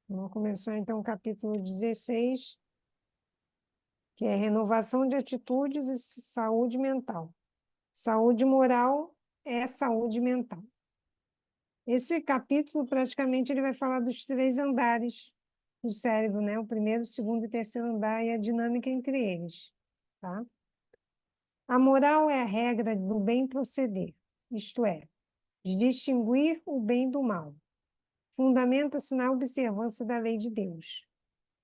Vamos começar, então, o capítulo 16, que é renovação de atitudes e saúde mental. Saúde moral é saúde mental. Esse capítulo, praticamente, ele vai falar dos 3 andares do cérebro, né? O primeiro, o segundo e o terceiro andar e a dinâmica entre eles, tá? A moral é a regra do bem proceder, isto é, de distinguir o bem do mal. Fundamenta-se na observância da lei de Deus.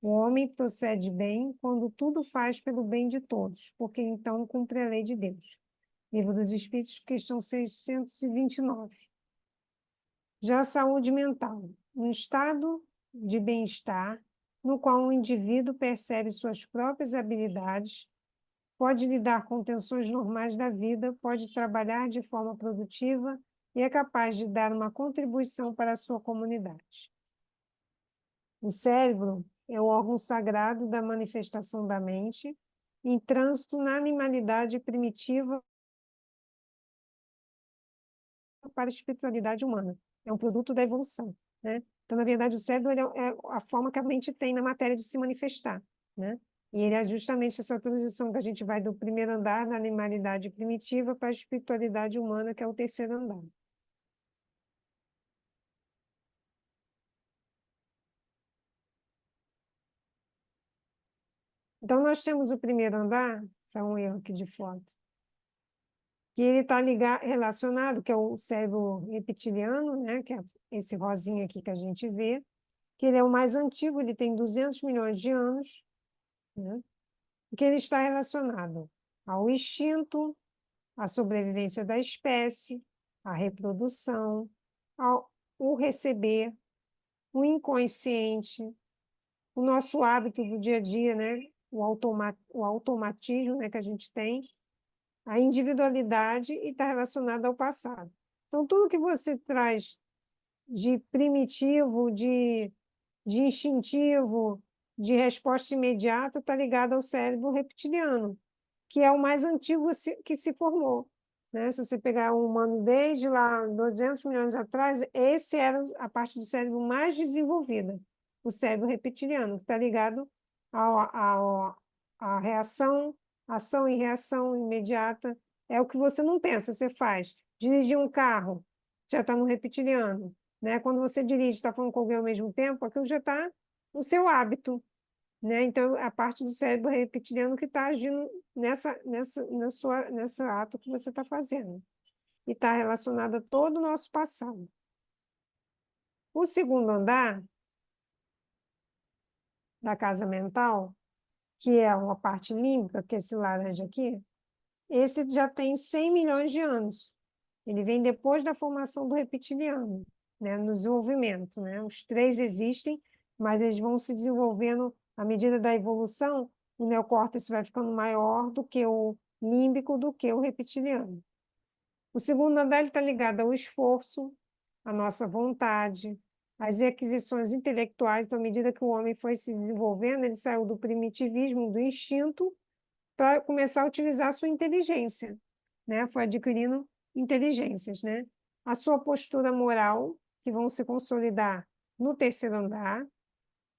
O homem procede bem quando tudo faz pelo bem de todos, porque então cumpre a lei de Deus. Livro dos Espíritos, questão 629. Já a saúde mental, um estado de bem-estar no qual o indivíduo percebe suas próprias habilidades, pode lidar com tensões normais da vida, pode trabalhar de forma produtiva e é capaz de dar uma contribuição para a sua comunidade. O cérebro é o órgão sagrado da manifestação da mente, em trânsito na animalidade primitiva para a espiritualidade humana. É um produto da evolução, né? Então, na verdade, o cérebro é a forma que a mente tem na matéria de se manifestar, né? E ele é justamente essa transição que a gente vai do primeiro andar, da animalidade primitiva, para a espiritualidade humana, que é o terceiro andar. Então, nós temos o primeiro andar, isso é um erro aqui de foto, que ele está relacionado, que é o cérebro reptiliano, né, que é esse rosinha aqui que a gente vê, que ele é o mais antigo, ele tem 200 milhões de anos, né, que ele está relacionado ao instinto, à sobrevivência da espécie, à reprodução, ao o receber, o inconsciente, o nosso hábito do dia a dia, né, o automatismo, né, que a gente tem, a individualidade e está relacionada ao passado. Então, tudo que você traz de primitivo, de instintivo, de resposta imediata, está ligado ao cérebro reptiliano, que é o mais antigo que se formou. Né? Se você pegar um humano desde lá 200 milhões atrás, esse era a parte do cérebro mais desenvolvida, o cérebro reptiliano, que está ligado à reação, ação e reação imediata. É o que você não pensa, você faz. Dirigir um carro, já está no reptiliano. Né? Quando você dirige, está falando com alguém ao mesmo tempo, aquilo já está no seu hábito. Né? Então, a parte do cérebro reptiliano que está agindo nesse ato que você está fazendo. E está relacionado a todo o nosso passado. O segundo andar da casa mental, que é uma parte límbica, que é esse laranja aqui, esse já tem 100 milhões de anos. Ele vem depois da formação do reptiliano, né, no desenvolvimento. Né? Os 3 existem, mas eles vão se desenvolvendo à medida da evolução. O neocórtex vai ficando maior do que o límbico, do que o reptiliano. O segundo andar está ligado ao esforço, à nossa vontade, às aquisições intelectuais. Então, à medida que o homem foi se desenvolvendo, ele saiu do primitivismo, do instinto, para começar a utilizar a sua inteligência, né? Foi adquirindo inteligências, né? A sua postura moral, que vão se consolidar no terceiro andar,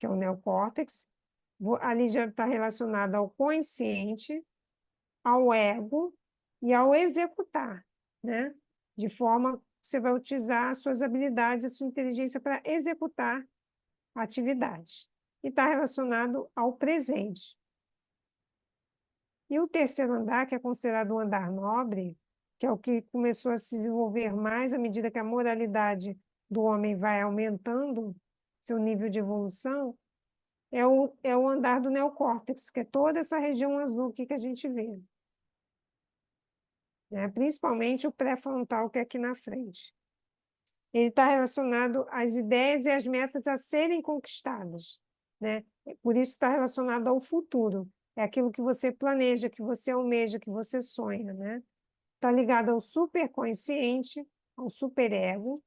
que é o neocórtex, ali já está relacionado ao consciente, ao ego e ao executar, né? De forma que você vai utilizar as suas habilidades, a sua inteligência para executar atividades. E está relacionado ao presente. E o terceiro andar, que é considerado um andar nobre, que é o que começou a se desenvolver mais à medida que a moralidade do homem vai aumentando seu nível de evolução, é o andar do neocórtex, que é toda essa região azul aqui que a gente vê. Né? Principalmente o pré-frontal, que é aqui na frente. Ele está relacionado às ideias e às metas a serem conquistadas. Né? Por isso está relacionado ao futuro. É aquilo que você planeja, que você almeja, que você sonha, né? Está ligado ao superconsciente, ao superego,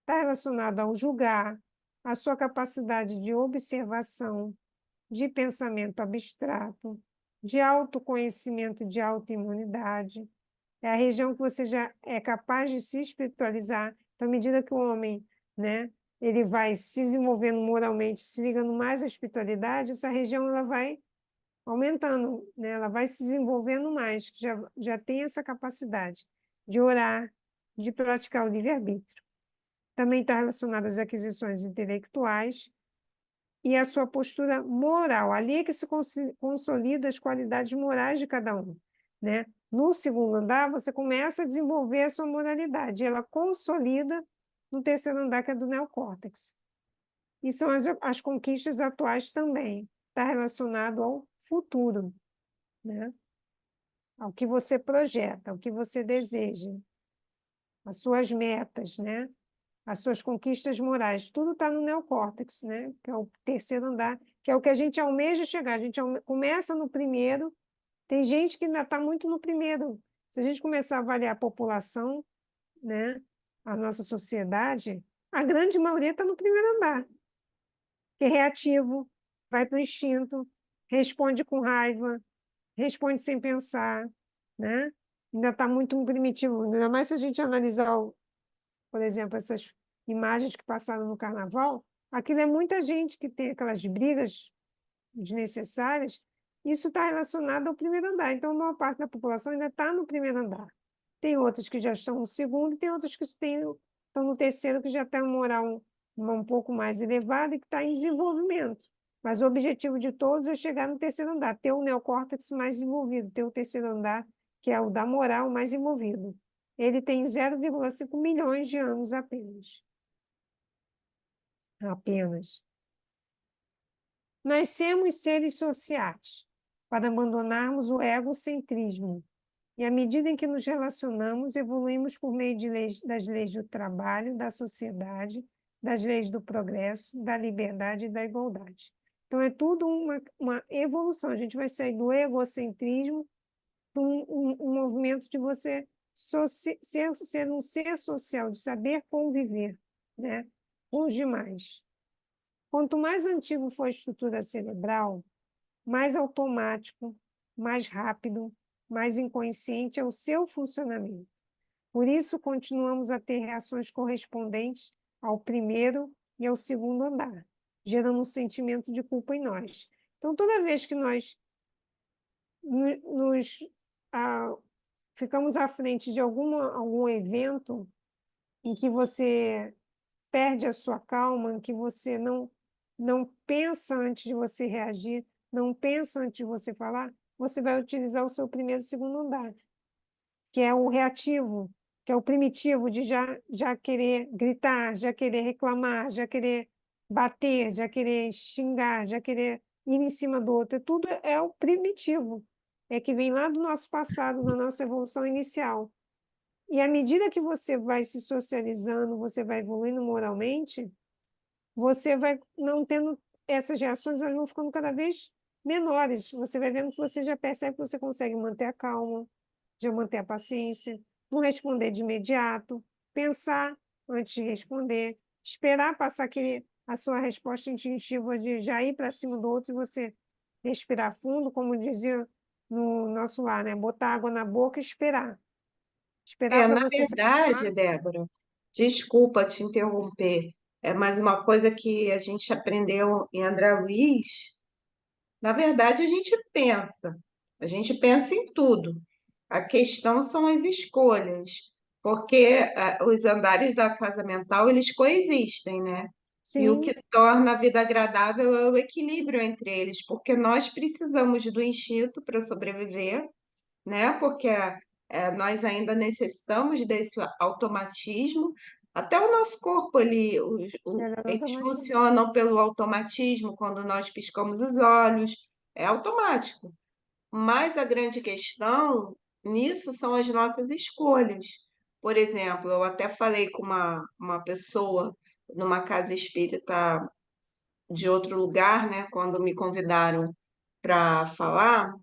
está relacionado ao julgar, à sua capacidade de observação, de pensamento abstrato, de autoconhecimento, de autoimunidade. É a região que você já é capaz de se espiritualizar. Então, à medida que o homem, né, ele vai se desenvolvendo moralmente, se ligando mais à espiritualidade, essa região ela vai aumentando, né? Ela vai se desenvolvendo mais, já tem essa capacidade de orar, de praticar o livre-arbítrio. Também está relacionado às aquisições intelectuais e à sua postura moral. Ali é que se consolida as qualidades morais de cada um, né? No segundo andar, você começa a desenvolver a sua moralidade, e ela consolida no terceiro andar, que é do neocórtex. E são as conquistas atuais também. Está relacionado ao futuro, né? Ao que você projeta, ao que você deseja, as suas metas, né? As suas conquistas morais. Tudo está no neocórtex, né? Que é o terceiro andar, que é o que a gente almeja chegar. A gente começa no primeiro. Tem gente que ainda está muito no primeiro. Se a gente começar a avaliar a população, né? A nossa sociedade, a grande maioria está no primeiro andar, que é reativo, vai para o instinto, responde com raiva, responde sem pensar, né? Ainda está muito primitivo, ainda mais se a gente analisar, por exemplo, essas imagens que passaram no carnaval, aquilo é muita gente que tem aquelas brigas desnecessárias, isso está relacionado ao primeiro andar. Então, a maior parte da população ainda está no primeiro andar. Tem outros que já estão no segundo, e tem outros que estão no terceiro, que já tem uma moral um pouco mais elevada e que está em desenvolvimento. Mas o objetivo de todos é chegar no terceiro andar, ter o neocórtex mais desenvolvido, ter o terceiro andar, que é o da moral, mais envolvido. Ele tem 0,5 milhões de anos apenas. Apenas. Nascemos seres sociais para abandonarmos o egocentrismo. E à medida em que nos relacionamos, evoluímos por meio das leis do trabalho, da sociedade, das leis do progresso, da liberdade e da igualdade. Então, é tudo uma evolução. A gente vai sair do egocentrismo, de um movimento de você ser um ser social, de saber conviver, né, com os demais. Quanto mais antigo for a estrutura cerebral, mais automático, mais rápido, mais inconsciente é o seu funcionamento. Por isso, continuamos a ter reações correspondentes ao primeiro e ao segundo andar, gerando um sentimento de culpa em nós. Então, toda vez que nós nos ficamos à frente de algum evento em que você perde a sua calma, em que você não pensa antes de você reagir, não pensa antes de você falar, você vai utilizar o seu primeiro e segundo andar, que é o reativo, que é o primitivo de já querer gritar, já querer reclamar, já querer bater, já querer xingar, já querer ir em cima do outro. Tudo é o primitivo, é que vem lá do nosso passado, da nossa evolução inicial. E à medida que você vai se socializando, você vai evoluindo moralmente, você vai não tendo essas reações, elas vão ficando cada vez menores. Você vai vendo que você já percebe que você consegue manter a calma, já manter a paciência, não responder de imediato, pensar antes de responder, esperar passar a sua resposta instintiva de já ir para cima do outro e você respirar fundo, como dizia no nosso lar, né? Botar água na boca e esperar. Esperar para Na você se verdade, acalmar. Débora, desculpa te interromper, mas uma coisa que a gente aprendeu em André Luiz, na verdade, a gente pensa em tudo. A questão são as escolhas, porque os andares da casa mental, eles coexistem, né? E o que Sim, torna a vida agradável é o equilíbrio entre eles, porque nós precisamos do instinto para sobreviver, né? Porque nós ainda necessitamos desse automatismo. Até o nosso corpo ali, era eles automatismo. funcionam pelo automatismo quando nós piscamos os olhos, é automático. Mas a grande questão nisso são as nossas escolhas. Por exemplo, eu até falei com uma pessoa numa casa espírita de outro lugar, né, quando me convidaram para falar.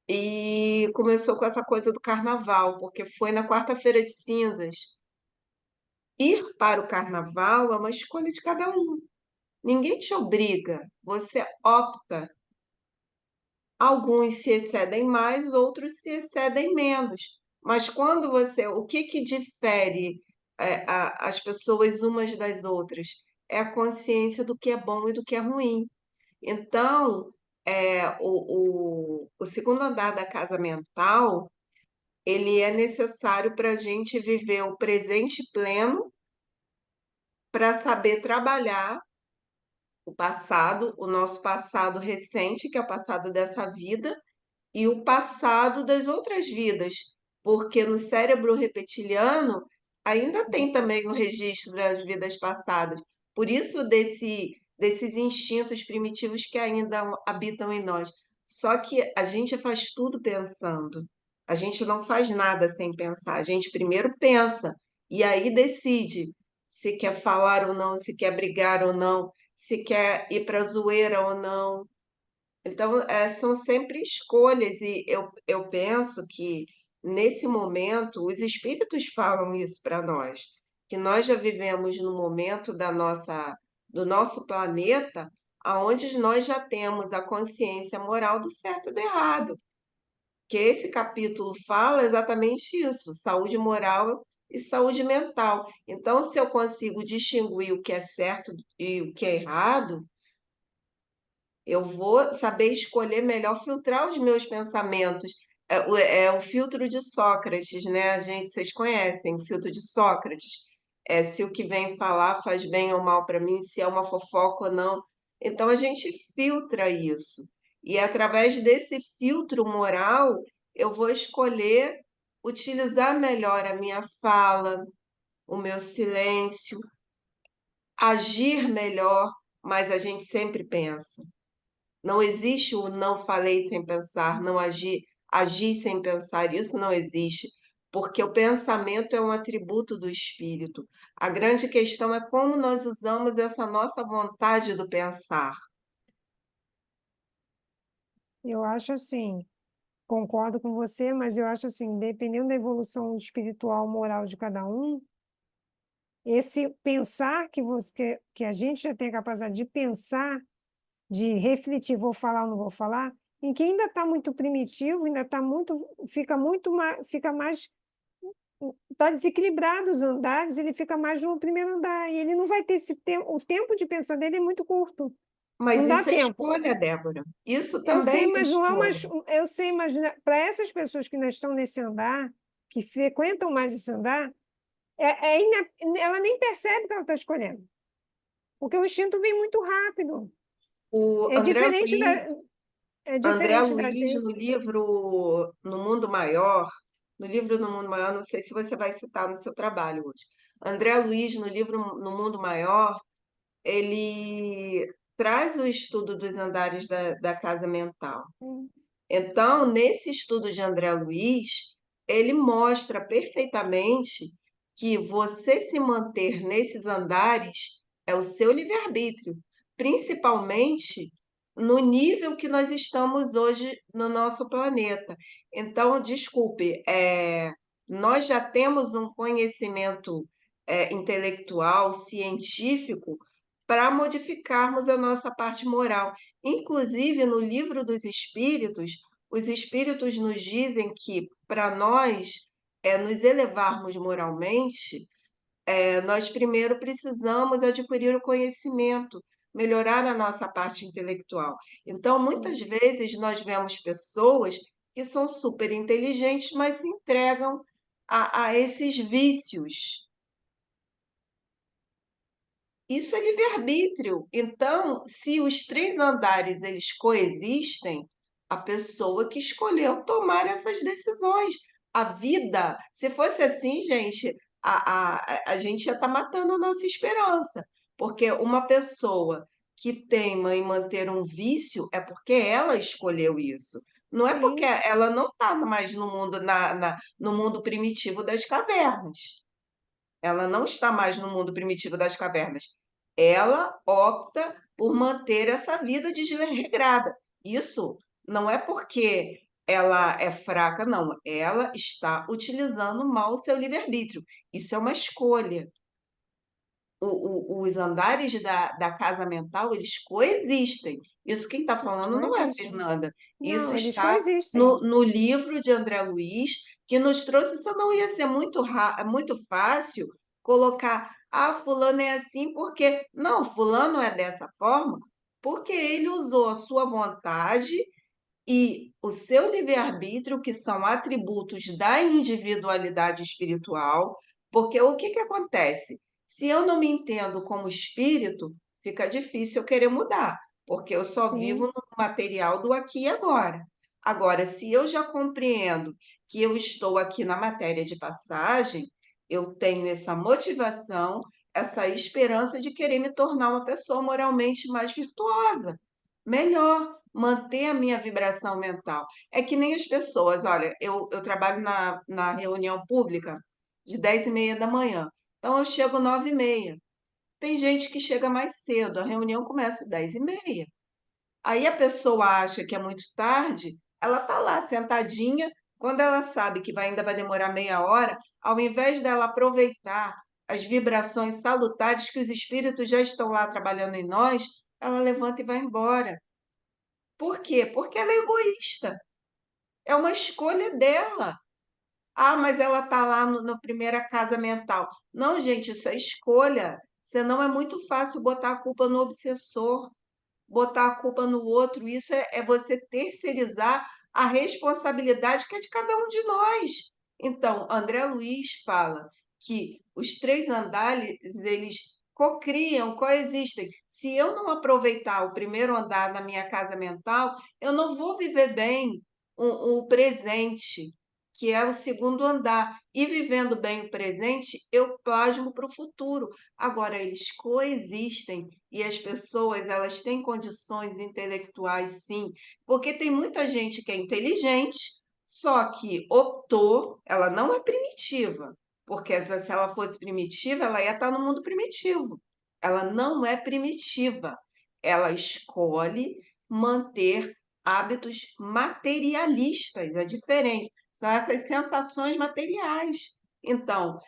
E começou com essa coisa do carnaval, porque foi na quarta-feira de cinzas. Ir para o carnaval é uma escolha de cada um. Ninguém te obriga, você opta. Alguns se excedem mais, outros se excedem menos. Mas o que que difere as pessoas umas das outras? é a consciência do que é bom e do que é ruim. Então, o segundo andar da casa mental, ele é necessário para a gente viver o presente pleno, para saber trabalhar o passado, o nosso passado recente, que é o passado dessa vida, e o passado das outras vidas, porque no cérebro reptiliano ainda tem também o registro das vidas passadas. Por isso desses instintos primitivos que ainda habitam em nós. Só que a gente faz tudo pensando. A gente não faz nada sem pensar. A gente primeiro pensa e aí decide se quer falar ou não, se quer brigar ou não, se quer ir para a zoeira ou não. Então, são sempre escolhas, e eu penso que, nesse momento, os espíritos falam isso para nós, que nós já vivemos no momento do nosso planeta, aonde nós já temos a consciência moral do certo e do errado, que esse capítulo fala exatamente isso, saúde moral e saúde mental. Então, se eu consigo distinguir o que é certo e o que é errado, eu vou saber escolher melhor, filtrar os meus pensamentos. É o filtro de Sócrates, né? Vocês conhecem o filtro de Sócrates. Se o que vem falar faz bem ou mal para mim, se é uma fofoca ou não. Então a gente filtra isso. E através desse filtro moral, eu vou escolher utilizar melhor a minha fala, o meu silêncio, agir melhor, mas a gente sempre pensa. Não existe o não falei sem pensar, não agi sem pensar. Isso não existe, porque o pensamento é um atributo do espírito. A grande questão é como nós usamos essa nossa vontade do pensar. Eu acho assim, concordo com você, mas eu acho assim, dependendo da evolução espiritual, moral de cada um, esse pensar que a gente já tem a capacidade de pensar, de refletir, vou falar ou não vou falar, em que ainda está muito primitivo, ainda está muito, fica mais, está desequilibrado os andares, ele fica mais no primeiro andar, e ele não vai ter esse tempo, o tempo de pensar dele é muito curto, Mas não dá isso é tempo. escolha, Débora. Isso Eu sei, também é mas não é uma, escolha. eu sei, mas para essas pessoas que ainda estão nesse andar, que frequentam mais esse andar, ela nem percebe que ela está escolhendo, porque o instinto vem muito rápido. O É diferente da, é André diferente da Luiz, no gente. livro No Mundo Maior, no livro No Mundo Maior, não sei se você vai citar no seu trabalho hoje. André Luiz, no livro No Mundo Maior, ele traz o estudo dos andares da casa mental. Então, nesse estudo de André Luiz, ele mostra perfeitamente que você se manter nesses andares é o seu livre-arbítrio, principalmente no nível que nós estamos hoje no nosso planeta. Então, desculpe, nós já temos um conhecimento intelectual, científico, para modificarmos a nossa parte moral. Inclusive, no Livro dos Espíritos, os espíritos nos dizem que, para nós nos elevarmos moralmente, nós primeiro precisamos adquirir o conhecimento, melhorar a nossa parte intelectual. Então, muitas Sim, vezes, nós vemos pessoas que são super inteligentes, mas se entregam a esses vícios. Isso é livre-arbítrio. Então, se os três andares eles coexistem, a pessoa que escolheu tomar essas decisões. A vida, se fosse assim, gente, a gente já está matando a nossa esperança. Porque uma pessoa que teima em manter um vício é porque ela escolheu isso. Não é porque sim, ela não está mais no mundo, no mundo primitivo das cavernas. Ela não está mais no mundo primitivo das cavernas. Ela opta por manter essa vida desregrada. Isso não é porque ela é fraca, não. Ela está utilizando mal o seu livre-arbítrio. Isso é uma escolha. Os andares da casa mental, eles coexistem. Isso quem está eles falando não é a coexistem. Fernanda. Isso Não, eles está coexistem. no livro de André Luiz, que nos trouxe. Isso não ia ser muito fácil colocar. Ah, fulano é assim porque... Não, fulano é dessa forma porque ele usou a sua vontade e o seu livre-arbítrio, que são atributos da individualidade espiritual, porque o que que acontece? Se eu não me entendo como espírito, fica difícil eu querer mudar, porque eu só vivo Sim, no material do aqui e agora. Agora, se eu já compreendo que eu estou aqui na matéria de passagem, eu tenho essa motivação, essa esperança de querer me tornar uma pessoa moralmente mais virtuosa, melhor, manter a minha vibração mental. É que nem as pessoas, olha, eu trabalho na reunião pública de 10h30 da manhã, então eu chego 9h30. Tem gente que chega mais cedo, a reunião começa às 10h30. Aí a pessoa acha que é muito tarde, ela está lá sentadinha, quando ela sabe que ainda vai demorar meia hora, ao invés dela aproveitar as vibrações salutares que os espíritos já estão lá trabalhando em nós, ela levanta e vai embora. Por quê? Porque ela é egoísta. É uma escolha dela. Ah, mas ela está lá na primeira casa mental. Não, gente, isso é escolha. Senão é muito fácil botar a culpa no obsessor, botar a culpa no outro. Isso é você terceirizar a responsabilidade que é de cada um de nós. Então, André Luiz fala que os três andares, eles cocriam, coexistem. Se eu não aproveitar o primeiro andar da minha casa mental, eu não vou viver bem o presente, que é o segundo andar. E vivendo bem o presente, eu plasmo para o futuro. Agora, eles coexistem e as pessoas, elas têm condições intelectuais, sim, porque tem muita gente que é inteligente, só que optou, ela não é primitiva, porque se ela fosse primitiva, ela ia estar no mundo primitivo. Ela não é primitiva, ela escolhe manter hábitos materialistas, é diferente, são essas sensações materiais. Então,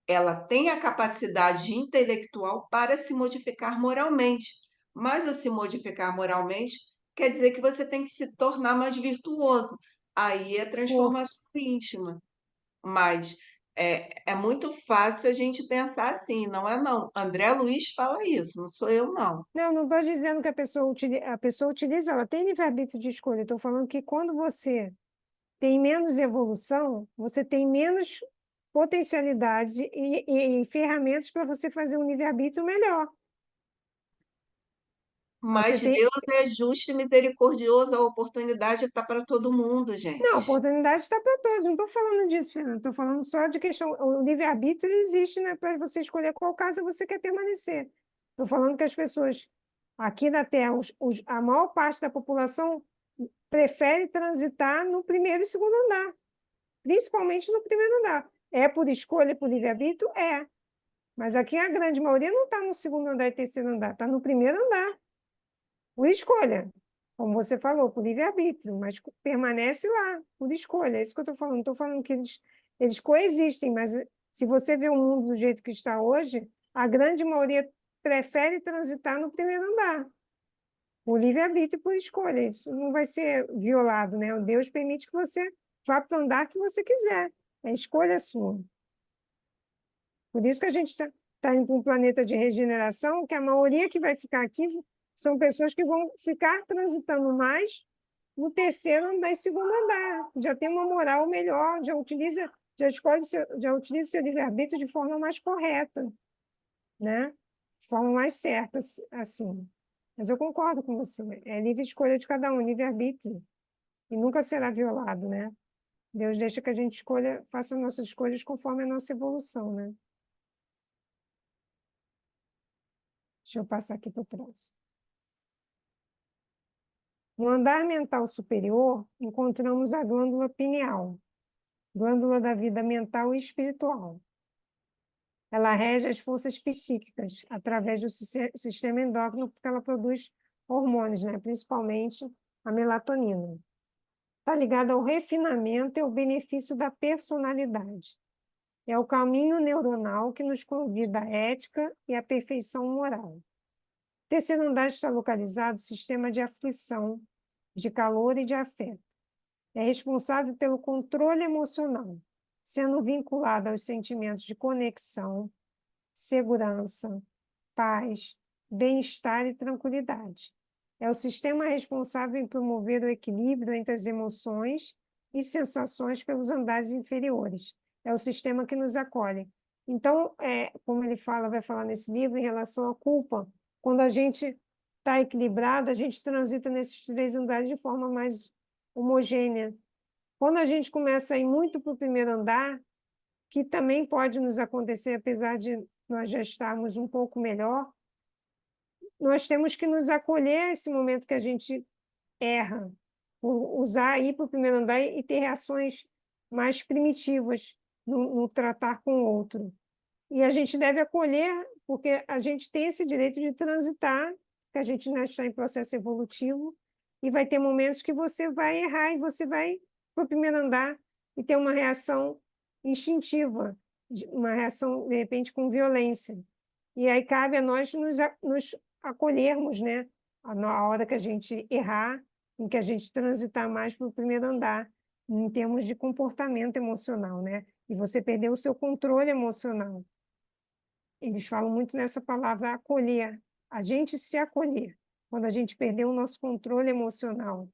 ela tem a capacidade intelectual para se modificar moralmente, mas o se modificar moralmente quer dizer que você tem que se tornar mais virtuoso. Aí é transformação curso. íntima. Mas é muito fácil a gente pensar assim, não é não. André Luiz fala isso, não sou eu não. Não, não estou dizendo que a pessoa utiliza, ela tem livre-arbítrio de escolha. Estou falando que quando você tem menos evolução, você tem menos potencialidade e ferramentas para você fazer um livre-arbítrio melhor. Você Mas tem. Deus é justo e misericordioso, a oportunidade está para todo mundo, Não, a gente. oportunidade está para todos. Não estou falando disso, Fernando. Estou falando só de questão. O livre-arbítrio ele existe, né, para você escolher qual casa você quer permanecer. Estou falando que as pessoas aqui na Terra, a maior parte da população prefere transitar no primeiro e segundo andar, principalmente no primeiro andar. É por escolha, por livre-arbítrio? É. Mas aqui a grande maioria não está no segundo andar e terceiro andar, está no primeiro andar, por escolha. Como você falou, por livre-arbítrio, mas permanece lá, por escolha. É isso que eu estou falando. Não estou falando que eles coexistem, mas se você vê o mundo do jeito que está hoje, a grande maioria prefere transitar no primeiro andar, por livre-arbítrio e por escolha. Isso não vai ser violado, né? O Deus permite que você vá para o andar que você quiser. É escolha sua. Por isso que a gente está indo para um planeta de regeneração, que a maioria que vai ficar aqui são pessoas que vão ficar transitando mais no terceiro andar e segundo andar. Já tem uma moral melhor, já escolhe, já utiliza seu livre-arbítrio de forma mais correta, né? De forma mais certa, assim. Mas eu concordo com você. É livre escolha de cada um, livre-arbítrio. E nunca será violado, né? Deus deixa que a gente escolha, faça nossas escolhas conforme a nossa evolução, né? Deixa eu passar aqui para o próximo. No andar mental superior, encontramos a glândula pineal, glândula da vida mental e espiritual. Ela rege as forças psíquicas através do sistema endócrino, porque ela produz hormônios, né? Principalmente a melatonina. Está ligada ao refinamento e ao benefício da personalidade. É o caminho neuronal que nos convida à ética e à perfeição moral. O terceiro andar está localizado no sistema de aflição, de calor e de afeto. É responsável pelo controle emocional, sendo vinculado aos sentimentos de conexão, segurança, paz, bem-estar e tranquilidade. É o sistema responsável em promover o equilíbrio entre as emoções e sensações pelos andares inferiores. É o sistema que nos acolhe. Então, como ele fala, vai falar nesse livro em relação à culpa, quando a gente está equilibrado, a gente transita nesses 3 andares de forma mais homogênea. Quando a gente começa a ir muito para o primeiro andar, que também pode nos acontecer, apesar de nós já estarmos um pouco melhor, nós temos que nos acolher a esse momento que a gente erra, usar, ir para o primeiro andar e ter reações mais primitivas no tratar com o outro. E a gente deve acolher, porque a gente tem esse direito de transitar, que a gente ainda está em processo evolutivo, e vai ter momentos que você vai errar e você vai para o primeiro andar e ter uma reação instintiva, uma reação, de repente, com violência. E aí cabe a nós nos acolhermos, né? Na hora que a gente errar, em que a gente transitar mais para o primeiro andar, em termos de comportamento emocional, né? E você perdeu o seu controle emocional. Eles falam muito nessa palavra acolher, a gente se acolher, quando a gente perdeu o nosso controle emocional.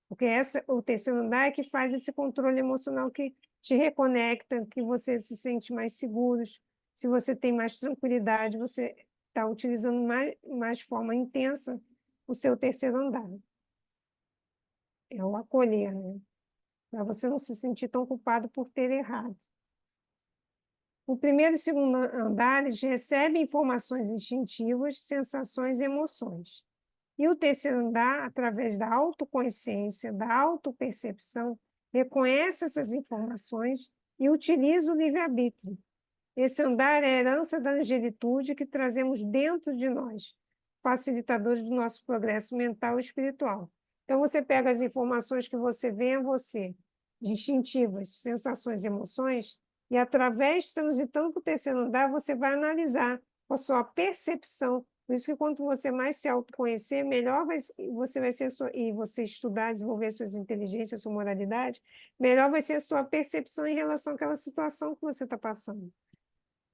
Porque o terceiro andar é que faz esse controle emocional que te reconecta, que você se sente mais seguro, se você tem mais tranquilidade, você está utilizando mais forma intensa o seu terceiro andar. É o acolher, né? Para você não se sentir tão culpado por ter errado. O primeiro e segundo andares recebem informações instintivas, sensações e emoções. E o terceiro andar, através da autoconsciência, da autopercepção, reconhece essas informações e utiliza o livre-arbítrio. Esse andar é a herança da angelitude que trazemos dentro de nós, facilitadores do nosso progresso mental e espiritual. Então, você pega as informações que você vê a você, instintivas, sensações e emoções, e através, transitando para o terceiro andar, você vai analisar com a sua percepção. Por isso que quanto você mais se autoconhecer, melhor você vai ser e você estudar, desenvolver suas inteligências, sua moralidade, melhor vai ser a sua percepção em relação àquela situação que você está passando.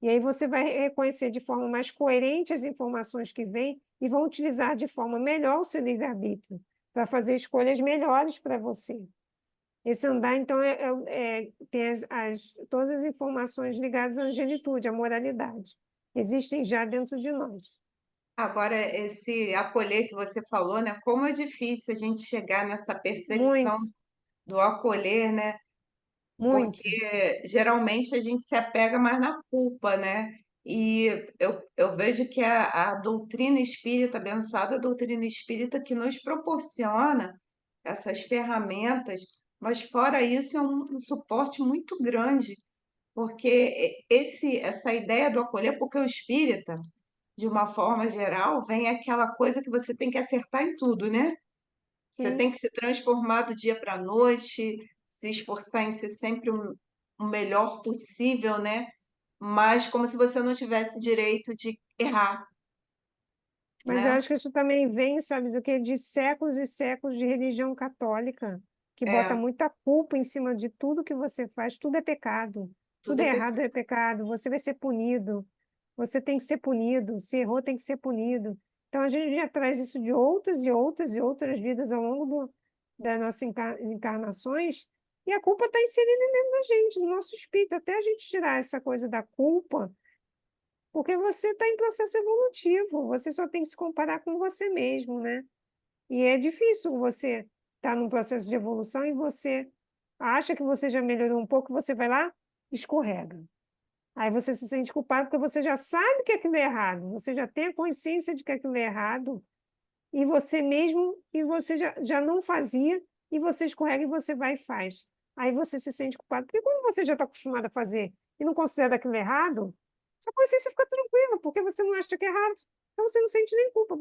E aí você vai reconhecer de forma mais coerente as informações que vêm e vão utilizar de forma melhor o seu livre-arbítrio para fazer escolhas melhores para você. Esse andar, então, tem todas as informações ligadas à angelitude, à moralidade. Existem já dentro de nós. Agora, esse acolher que você falou, né? Como é difícil a gente chegar nessa percepção Muito, do acolher, né? muito. Porque geralmente a gente se apega mais na culpa, né? E eu vejo que a doutrina espírita, a abençoada doutrina espírita, que nos proporciona essas ferramentas, mas fora isso é um suporte muito grande, porque essa ideia do acolher, porque o espírita, de uma forma geral, vem aquela coisa que você tem que acertar em tudo, né? Você Sim. tem que se transformar do dia para a noite, se esforçar em ser sempre o melhor possível, né? Mas como se você não tivesse direito de errar, Mas eu né? acho que isso também vem, sabe, do que de séculos e séculos de religião católica, que bota É, muita culpa em cima de tudo que você faz, tudo é pecado, tudo tudo é é pecado. errado é pecado, você vai ser punido, você tem que ser punido, se errou tem que ser punido. Então a gente já traz isso de outras e outras e outras vidas ao longo das nossas encarnações, e a culpa está inserida dentro da gente, no nosso espírito, até a gente tirar essa coisa da culpa, porque você está em processo evolutivo, você só tem que se comparar com você mesmo, né? E é difícil você estar num processo de evolução e você acha que você já melhorou um pouco, você vai lá, escorrega. Aí você se sente culpado porque você já sabe que aquilo é errado, você já tem a consciência de que aquilo é errado, e você já não fazia, e você escorrega e você vai e faz. Aí você se sente culpado, porque quando você já está acostumado a fazer e não considera aquilo errado, sua consciência fica tranquila, porque você não acha que é errado. Então você não sente nem culpa,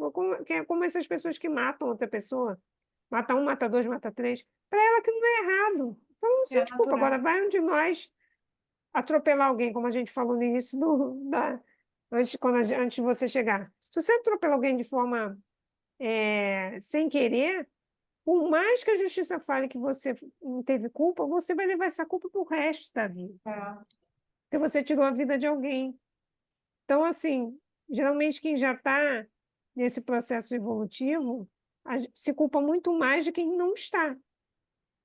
que é como essas pessoas que matam outra pessoa, mata um, mata dois, mata três, para ela aquilo não é errado. Então não É sente culpa. natural. Agora, vai um de nós atropelar alguém, como a gente falou no início antes de você chegar. Se você atropela alguém de forma sem querer, por mais que a justiça fale que você não teve culpa, você vai levar essa culpa para o resto da vida, É. porque você tirou a vida de alguém. Então, assim, geralmente quem já está nesse processo evolutivo se culpa muito mais de quem não está.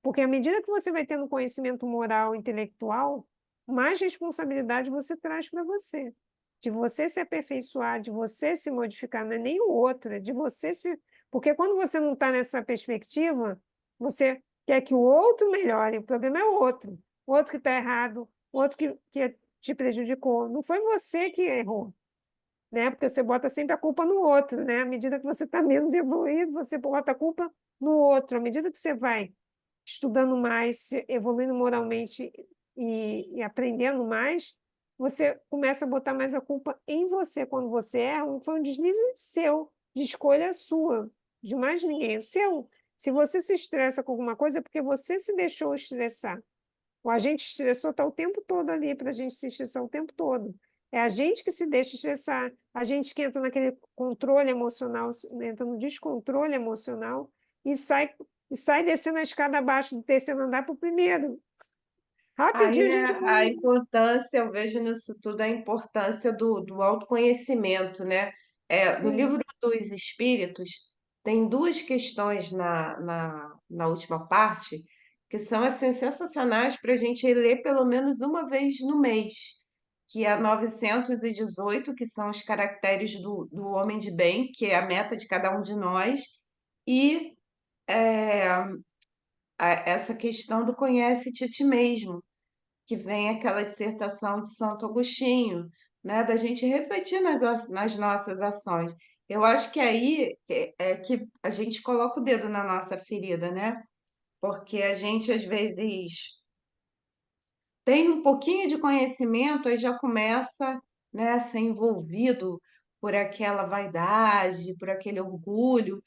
Porque à medida que você vai tendo conhecimento moral, intelectual, mais responsabilidade você traz para você. De você se aperfeiçoar, de você se modificar, não é nem o outro, é de você se. Porque quando você não está nessa perspectiva, você quer que o outro melhore, o problema é o outro que está errado, o outro que te prejudicou. Não foi você que errou, né? Porque você bota sempre a culpa no outro, né? À medida que você está menos evoluído, você bota a culpa no outro. À medida que você vai estudando mais, evoluindo moralmente e aprendendo mais, você começa a botar mais a culpa em você. Quando você erra, foi um deslize seu, de escolha sua, de mais ninguém, é seu. Se você se estressa com alguma coisa, é porque você se deixou estressar. O agente estressor está o tempo todo ali para a gente se estressar o tempo todo. É a gente que se deixa estressar, a gente que entra naquele controle emocional, entra no descontrole emocional e sai descendo a escada abaixo do terceiro andar para o primeiro. Aí Rapidinho a é gente a evolui. importância, eu vejo nisso tudo a importância do autoconhecimento, né? No Sim, livro dos Espíritos, tem duas questões na última parte que são assim, sensacionais para a gente ler pelo menos uma vez no mês, que é a 918, que são os caracteres do homem de bem, que é a meta de cada um de nós, e essa questão do conhece-te a ti mesmo, que vem aquela dissertação de Santo Agostinho, né, da gente refletir nas nossas ações. Eu acho que aí é que a gente coloca o dedo na nossa ferida, né? Porque a gente às vezes tem um pouquinho de conhecimento, aí já começa, né, a ser envolvido por aquela vaidade, por aquele orgulho,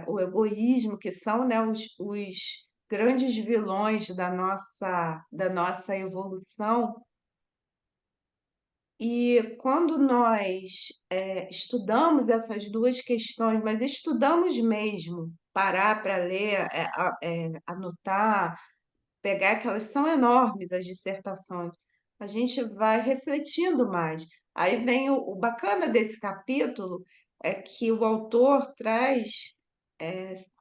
o egoísmo, que são, né, os grandes vilões da nossa evolução. E quando nós estudamos essas duas questões, mas estudamos mesmo, parar para ler, anotar, pegar aquelas, são enormes as dissertações, a gente vai refletindo mais. Aí vem o bacana desse capítulo, é que o autor traz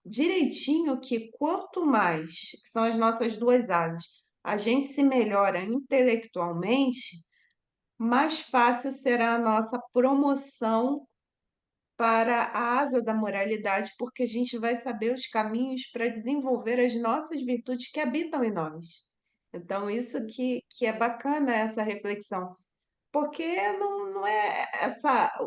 direitinho que quanto mais, que são as nossas duas asas, a gente se melhora intelectualmente, mais fácil será a nossa promoção para a asa da moralidade, porque a gente vai saber os caminhos para desenvolver as nossas virtudes que habitam em nós. Então, isso que é bacana essa reflexão, porque não é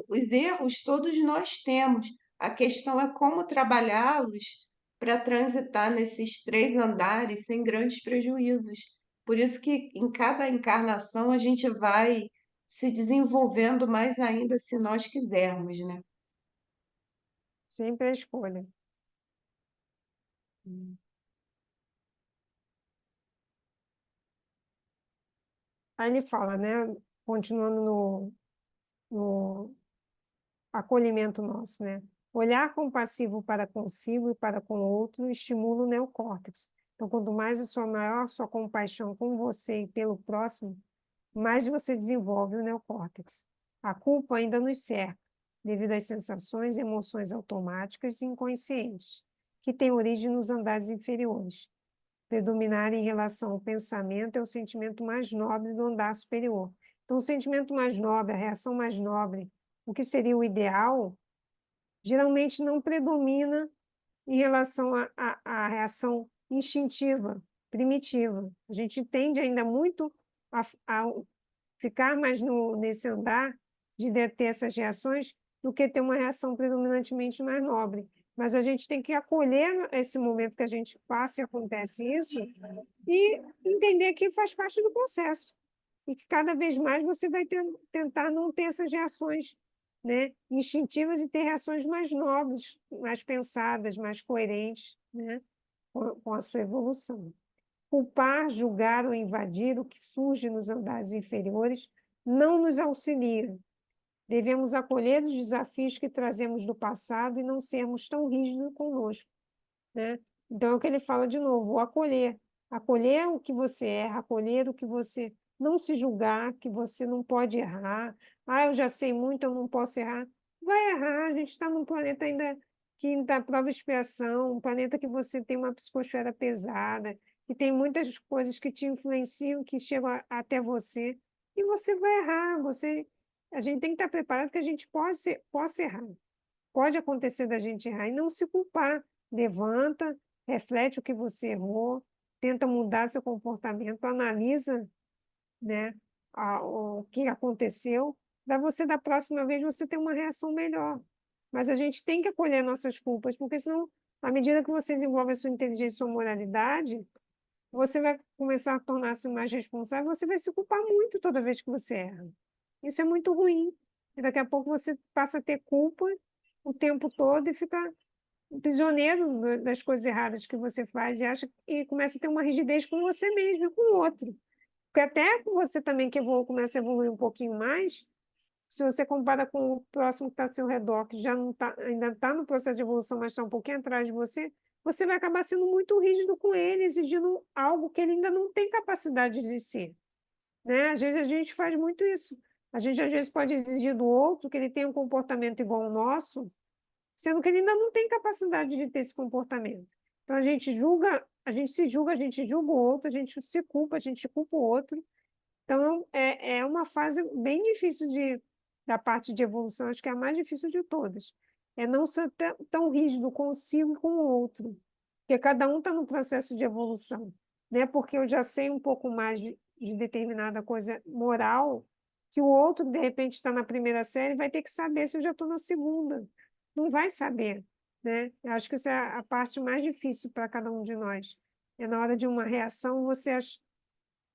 os erros todos nós temos. A questão é como trabalhá-los para transitar nesses três andares sem grandes prejuízos. Por isso que em cada encarnação a gente vai se desenvolvendo mais ainda se nós quisermos, né? sempre a escolha. Aí ele fala, né? Continuando no acolhimento nosso, né? Olhar compassivo para consigo e para com o outro estimula o neocórtex. Então, quanto mais maior a sua compaixão com você e pelo próximo, mais você desenvolve o neocórtex. A culpa ainda nos cerca, devido às sensações e emoções automáticas e inconscientes, que têm origem nos andares inferiores. Predominar em relação ao pensamento é o sentimento mais nobre do andar superior. Então, o sentimento mais nobre, a reação mais nobre, o que seria o ideal, geralmente não predomina em relação à reação instintiva, primitiva. A gente tende ainda muito a ficar mais nesse andar de ter essas reações do que ter uma reação predominantemente mais nobre. Mas a gente tem que acolher esse momento que a gente passa e acontece isso e entender que faz parte do processo. E que cada vez mais você vai tentar não ter essas reações, né, instintivas e ter reações mais nobres, mais pensadas, mais coerentes, né, com a sua evolução. Culpar, julgar ou invadir o que surge nos andares inferiores não nos auxilia. Devemos acolher os desafios que trazemos do passado e não sermos tão rígidos conosco, né? Então, é o que ele fala de novo, o acolher. Acolher o que você erra, acolher o que você não se julgar que você não pode errar. Ah, eu já sei muito, eu não posso errar. Vai errar, a gente está num planeta ainda que ainda prova expiação, um planeta que você tem uma psicosfera pesada, que tem muitas coisas que te influenciam, que chegam até você, e você vai errar. A gente tem que estar preparado que a gente possa errar. Pode acontecer da gente errar e não se culpar. Levanta, reflete o que você errou, tenta mudar seu comportamento, analisa, né, o que aconteceu, para você, da próxima vez, você ter uma reação melhor. Mas a gente tem que acolher nossas culpas, porque senão, à medida que você desenvolve a sua inteligência e sua moralidade, você vai começar a tornar-se mais responsável, você vai se culpar muito toda vez que você erra. Isso é muito ruim. E daqui a pouco você passa a ter culpa o tempo todo e fica prisioneiro das coisas erradas que você faz e começa a ter uma rigidez com você mesmo e com o outro. Porque até com você também que começa a evoluir um pouquinho mais, se você compara com o próximo que está ao seu redor, que já não tá, ainda está no processo de evolução, mas está um pouquinho atrás de você, você vai acabar sendo muito rígido com ele, exigindo algo que ele ainda não tem capacidade de ser, né? Às vezes a gente faz muito isso. A gente às vezes pode exigir do outro que ele tenha um comportamento igual ao nosso, sendo que ele ainda não tem capacidade de ter esse comportamento. Então a gente julga, a gente se julga, a gente julga o outro, a gente se culpa, a gente culpa o outro. Então é uma fase bem difícil da parte de evolução, acho que é a mais difícil de todas. É não ser tão rígido consigo e com o outro, porque cada um está no processo de evolução, né? Porque eu já sei um pouco mais de determinada coisa moral, que o outro, de repente, está na primeira série, vai ter que saber se eu já estou na segunda. Não vai saber, né? Eu acho que isso é a parte mais difícil para cada um de nós. É na hora de uma reação, você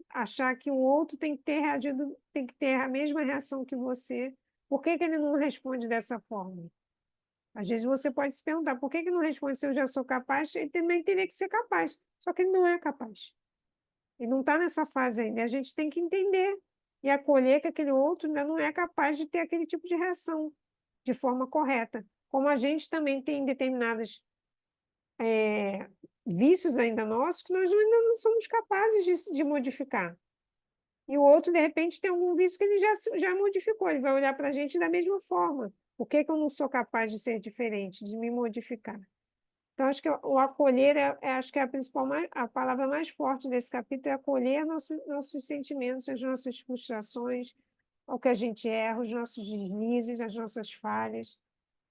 achar que o outro tem que ter reagido, tem que ter a mesma reação que você. Por que que ele não responde dessa forma? Às vezes você pode se perguntar, por que que não responde se eu já sou capaz? Ele também teria que ser capaz, só que ele não é capaz. Ele não está nessa fase ainda. A gente tem que entender e acolher que aquele outro ainda não é capaz de ter aquele tipo de reação de forma correta. Como a gente também tem determinadas vícios ainda nossos que nós ainda não somos capazes de modificar. E o outro, de repente, tem algum vício que ele já modificou. Ele vai olhar para a gente da mesma forma. Por que que eu não sou capaz de ser diferente, de me modificar? Então, acho que o acolher acho que é a principal, a palavra mais forte desse capítulo é acolher nossos sentimentos, as nossas frustrações, o que a gente erra, os nossos deslizes, as nossas falhas.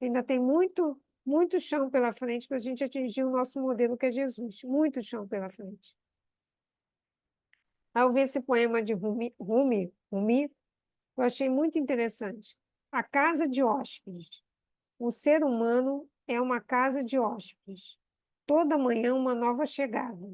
Ainda tem muito, muito chão pela frente para a gente atingir o nosso modelo, que é Jesus. Muito chão pela frente. Ao ver esse poema de Rumi, eu achei muito interessante. A casa de hóspedes. O ser humano é uma casa de hóspedes. Toda manhã uma nova chegada.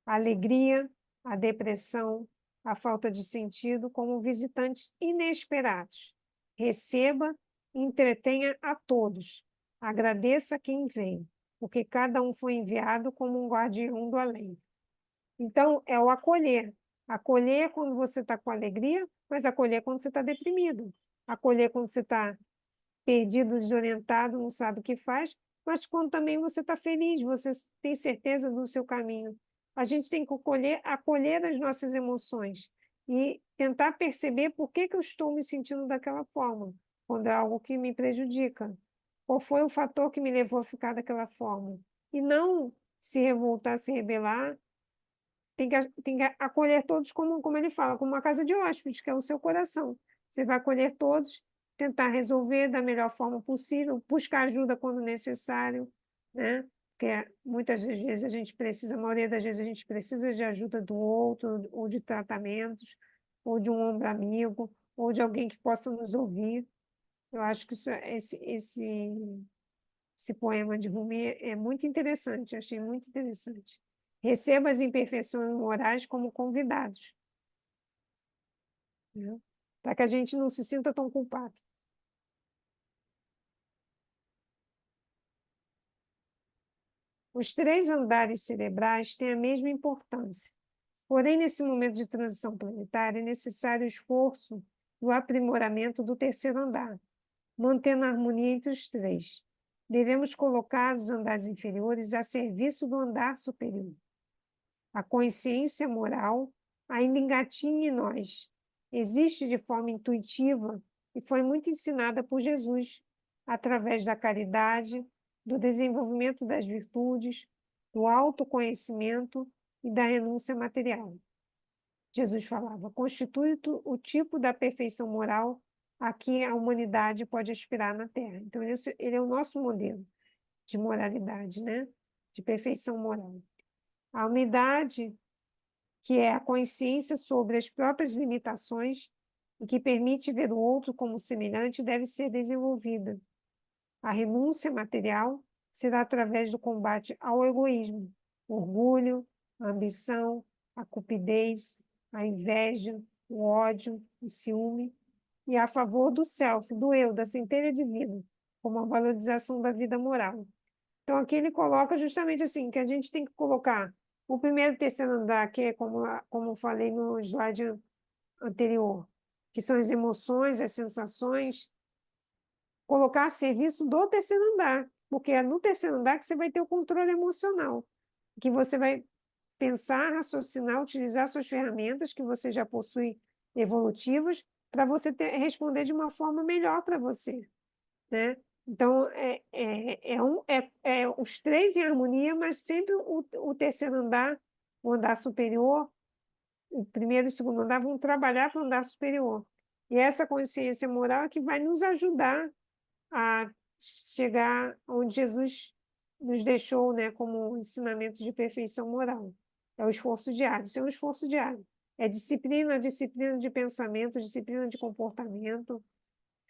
A alegria, a depressão, a falta de sentido como visitantes inesperados. Receba e entretenha a todos. Agradeça a quem vem, porque cada um foi enviado como um guardião do além. Então, é o acolher. Acolher é quando você está com alegria, mas acolher é quando você está deprimido. Acolher é quando você está perdido, desorientado, não sabe o que faz, mas quando também você está feliz, você tem certeza do seu caminho. A gente tem que acolher as nossas emoções e tentar perceber por que que eu estou me sentindo daquela forma, quando é algo que me prejudica. Qual foi o fator que me levou a ficar daquela forma? E não se revoltar, se rebelar. Tem que acolher todos, como ele fala, como uma casa de hóspedes, que é o seu coração. Você vai acolher todos, tentar resolver da melhor forma possível, buscar ajuda quando necessário, né? Porque muitas das vezes a gente precisa, a maioria das vezes a gente precisa de ajuda do outro, ou de tratamentos, ou de um ombro amigo, ou de alguém que possa nos ouvir. Eu acho que esse poema de Rumi é muito interessante, achei muito interessante. Receba as imperfeições morais como convidados, né? Para que a gente não se sinta tão culpado. Os três andares cerebrais têm a mesma importância. Porém, nesse momento de transição planetária, é necessário o esforço do aprimoramento do terceiro andar, mantendo a harmonia entre os três. Devemos colocar os andares inferiores a serviço do andar superior. A consciência moral, ainda engatinha em nós. Existe de forma intuitiva e foi muito ensinada por Jesus, através da caridade, do desenvolvimento das virtudes, do autoconhecimento e da renúncia material. Jesus falava, constitui o tipo da perfeição moral a que a humanidade pode aspirar na Terra. Então, ele é o nosso modelo de moralidade, né? De perfeição moral. A humildade, que é a consciência sobre as próprias limitações e que permite ver o outro como semelhante, deve ser desenvolvida. A renúncia material será através do combate ao egoísmo, orgulho, a ambição, a cupidez, a inveja, o ódio, o ciúme, e a favor do self, do eu, da centelha divina, como a valorização da vida moral. Então, aqui ele coloca justamente assim, que a gente tem que colocar o primeiro e terceiro andar, que é como eu falei no slide anterior, que são as emoções, as sensações, colocar a serviço do terceiro andar, porque é no terceiro andar que você vai ter o controle emocional, que você vai pensar, raciocinar, utilizar suas ferramentas que você já possui evolutivas para você responder de uma forma melhor para você, né? Então, os três em harmonia, mas sempre o terceiro andar, o andar superior, o primeiro e o segundo andar vão trabalhar para o andar superior. E essa consciência moral é que vai nos ajudar a chegar onde Jesus nos deixou, né, como um ensinamento de perfeição moral. É o esforço diário, isso é um esforço diário. É disciplina, disciplina de pensamento, disciplina de comportamento,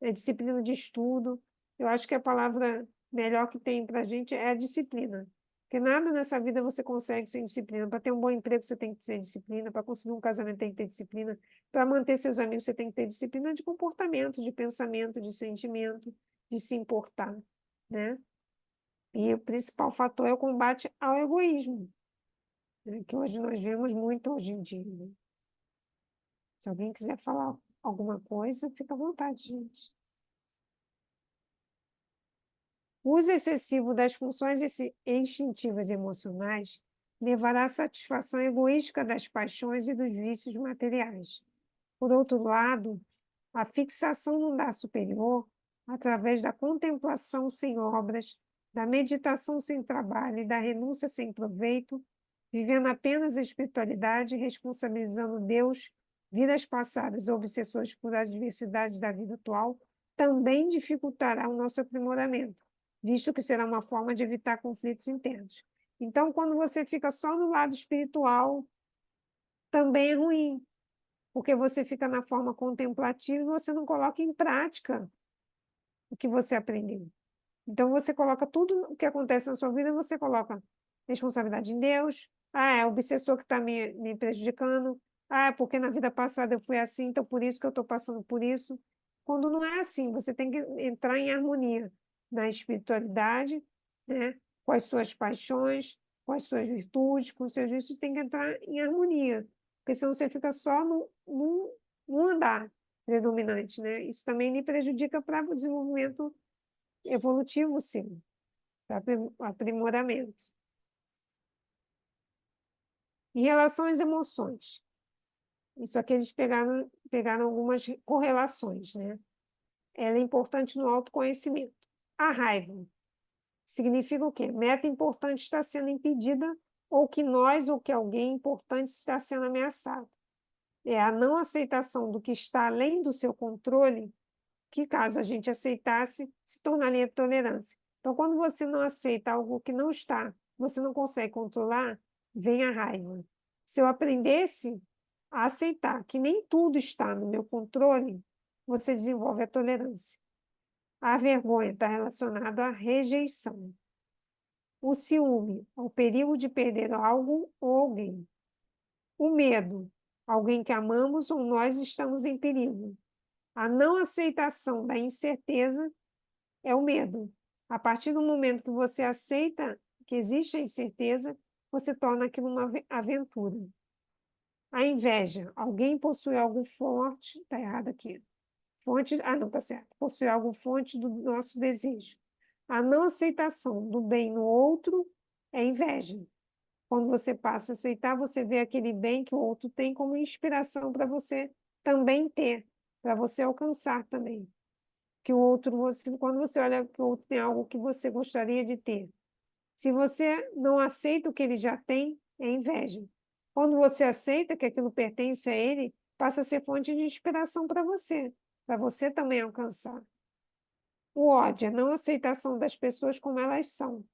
é disciplina de estudo. Eu acho que a palavra melhor que tem para a gente é a disciplina. Porque nada nessa vida você consegue sem disciplina. Para ter um bom emprego, você tem que ter disciplina. Para conseguir um casamento, tem que ter disciplina. Para manter seus amigos, você tem que ter disciplina de comportamento, de pensamento, de sentimento, de se importar, né? E o principal fator é o combate ao egoísmo, né? Que hoje nós vemos muito hoje em dia, né? Se alguém quiser falar alguma coisa, fica à vontade, gente. O uso excessivo das funções instintivas e emocionais levará à satisfação egoística das paixões e dos vícios materiais. Por outro lado, a fixação no dar superior, através da contemplação sem obras, da meditação sem trabalho e da renúncia sem proveito, vivendo apenas a espiritualidade, responsabilizando Deus, vidas passadas ou obsessores por adversidades da vida atual, também dificultará o nosso aprimoramento, visto que será uma forma de evitar conflitos internos. Então, quando você fica só no lado espiritual, também é ruim, porque você fica na forma contemplativa e você não coloca em prática o que você aprendeu. Então, você coloca tudo o que acontece na sua vida, você coloca responsabilidade em Deus. Ah, é o obsessor que está me prejudicando. Ah, é porque na vida passada eu fui assim, então por isso que eu estou passando por isso. Quando não é assim, você tem que entrar em harmonia na espiritualidade, né? Com as suas paixões, com as suas virtudes, com os seus vícios, tem que entrar em harmonia. Porque senão você fica só no andar predominante, né? Isso também lhe prejudica para o desenvolvimento evolutivo, sim, para aprimoramento. Em relação às emoções, isso aqui eles pegaram algumas correlações, né? Ela é importante no autoconhecimento. A raiva significa o quê? Meta importante está sendo impedida ou que nós ou que alguém importante está sendo ameaçado. É a não aceitação do que está além do seu controle que, caso a gente aceitasse, se tornaria tolerância. Então, quando você não aceita algo que não está, você não consegue controlar, vem a raiva. Se eu aprendesse a aceitar que nem tudo está no meu controle, você desenvolve a tolerância. A vergonha está relacionada à rejeição. O ciúme, ao perigo de perder algo ou alguém. O medo, alguém que amamos ou nós estamos em perigo. A não aceitação da incerteza é o medo. A partir do momento que você aceita que existe a incerteza, você torna aquilo uma aventura. A inveja. Alguém possui algo forte, está errado aqui. Não, está certo. Possui algo forte do nosso desejo. A não aceitação do bem no outro é inveja. Quando você passa a aceitar, você vê aquele bem que o outro tem como inspiração para você também ter, para você alcançar também. Que o outro, quando você olha que o outro tem algo que você gostaria de ter, se você não aceita o que ele já tem, é inveja. Quando você aceita que aquilo pertence a ele, passa a ser fonte de inspiração para você também alcançar. O ódio, a não aceitação das pessoas como elas são.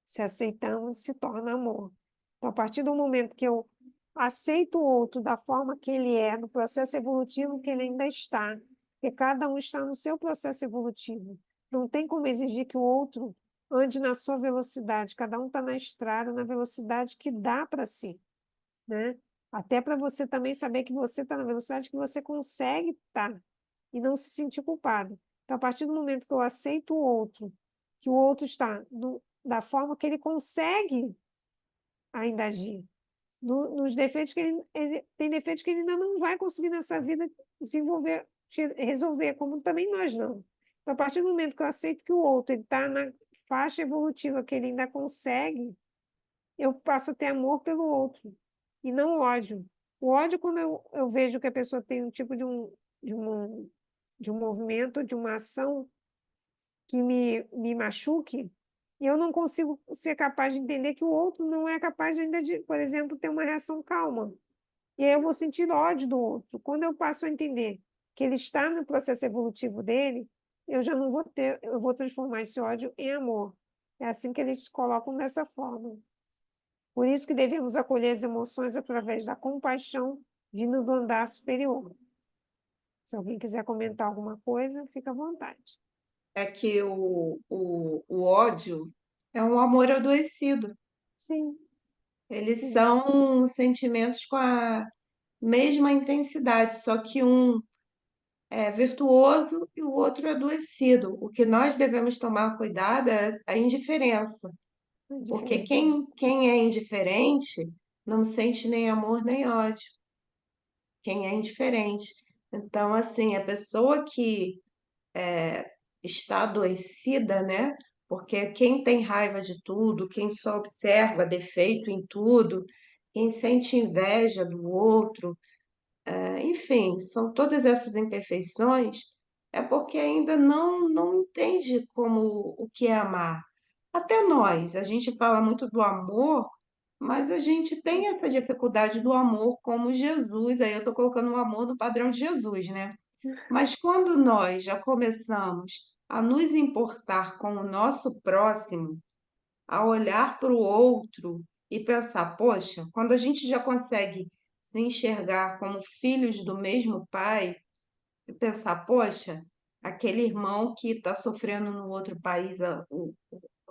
Se aceitamos, se torna amor. Então, a partir do momento que eu aceito o outro da forma que ele é, no processo evolutivo que ele ainda está, porque cada um está no seu processo evolutivo. Não tem como exigir que o outro ande na sua velocidade, cada um está na estrada, na velocidade que dá para si, né? Até para você também saber que você está na velocidade que você consegue estar e não se sentir culpado. Então, a partir do momento que eu aceito o outro, que o outro está da forma que ele consegue ainda agir, nos defeitos que ele tem defeitos que ele ainda não vai conseguir nessa vida desenvolver, resolver, como também nós não. Então, a partir do momento que eu aceito que o outro está na faixa evolutiva que ele ainda consegue, eu passo a ter amor pelo outro e não ódio. O ódio, quando eu vejo que a pessoa tem um tipo de um, de um movimento, de uma ação que me machuque, e eu não consigo ser capaz de entender que o outro não é capaz ainda de, por exemplo, ter uma reação calma. E aí eu vou sentir ódio do outro. Quando eu passo a entender que ele está no processo evolutivo dele, eu já não vou ter, eu vou transformar esse ódio em amor. É assim que eles colocam dessa forma. Por isso que devemos acolher as emoções através da compaixão vindo do andar superior. Se alguém quiser comentar alguma coisa, fica à vontade. É que o ódio é um amor adoecido. Sim, Eles sim, são sentimentos com a mesma intensidade, só que um é virtuoso e o outro é adoecido. O que nós devemos tomar cuidado é a indiferença, a porque diferença. quem é indiferente não sente nem amor nem ódio. Quem é indiferente. Então, assim, a pessoa que está adoecida, né? Porque quem tem raiva de tudo, quem só observa defeito em tudo, quem sente inveja do outro, enfim, são todas essas imperfeições, é porque ainda não entende como o que é amar. Até nós, a gente fala muito do amor, mas a gente tem essa dificuldade do amor como Jesus. Aí eu estou colocando o amor no padrão de Jesus, né? Mas quando nós já começamos a nos importar com o nosso próximo, a olhar para o outro e pensar, poxa, quando a gente já consegue se enxergar como filhos do mesmo pai, e pensar, poxa, aquele irmão que está sofrendo no outro país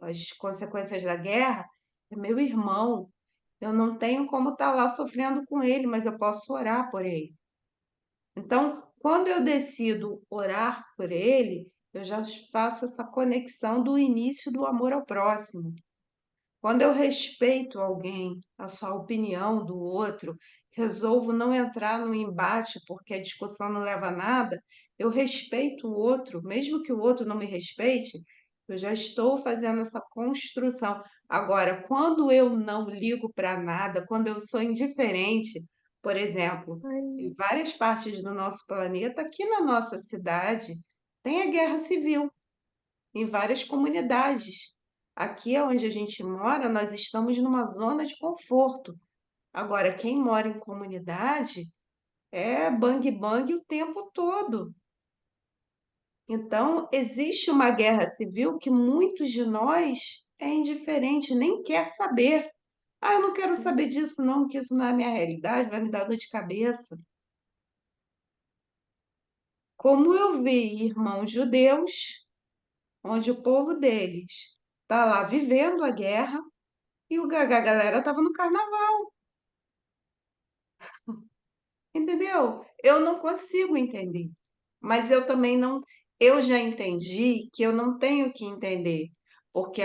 as consequências da guerra, é meu irmão. Eu não tenho como estar lá sofrendo com ele, mas eu posso orar por ele. Então, quando eu decido orar por ele, eu já faço essa conexão do início do amor ao próximo. Quando eu respeito alguém, a sua opinião do outro, resolvo não entrar no embate porque a discussão não leva a nada, eu respeito o outro, mesmo que o outro não me respeite, eu já estou fazendo essa construção. Agora, quando eu não ligo para nada, quando eu sou indiferente, por exemplo, em Ai, várias partes do nosso planeta, aqui na nossa cidade, tem a guerra civil em várias comunidades. Aqui onde a gente mora, nós estamos numa zona de conforto. Agora, quem mora em comunidade é bang bang o tempo todo. Então, existe uma guerra civil que muitos de nós é indiferente, nem quer saber. Ah, eu não quero saber disso, não, que isso não é a minha realidade, vai me dar dor de cabeça. Como eu vi irmãos judeus, onde o povo deles está lá vivendo a guerra, e a galera tava no carnaval, entendeu? Eu não consigo entender. Mas eu também não, eu já entendi que eu não tenho que entender, porque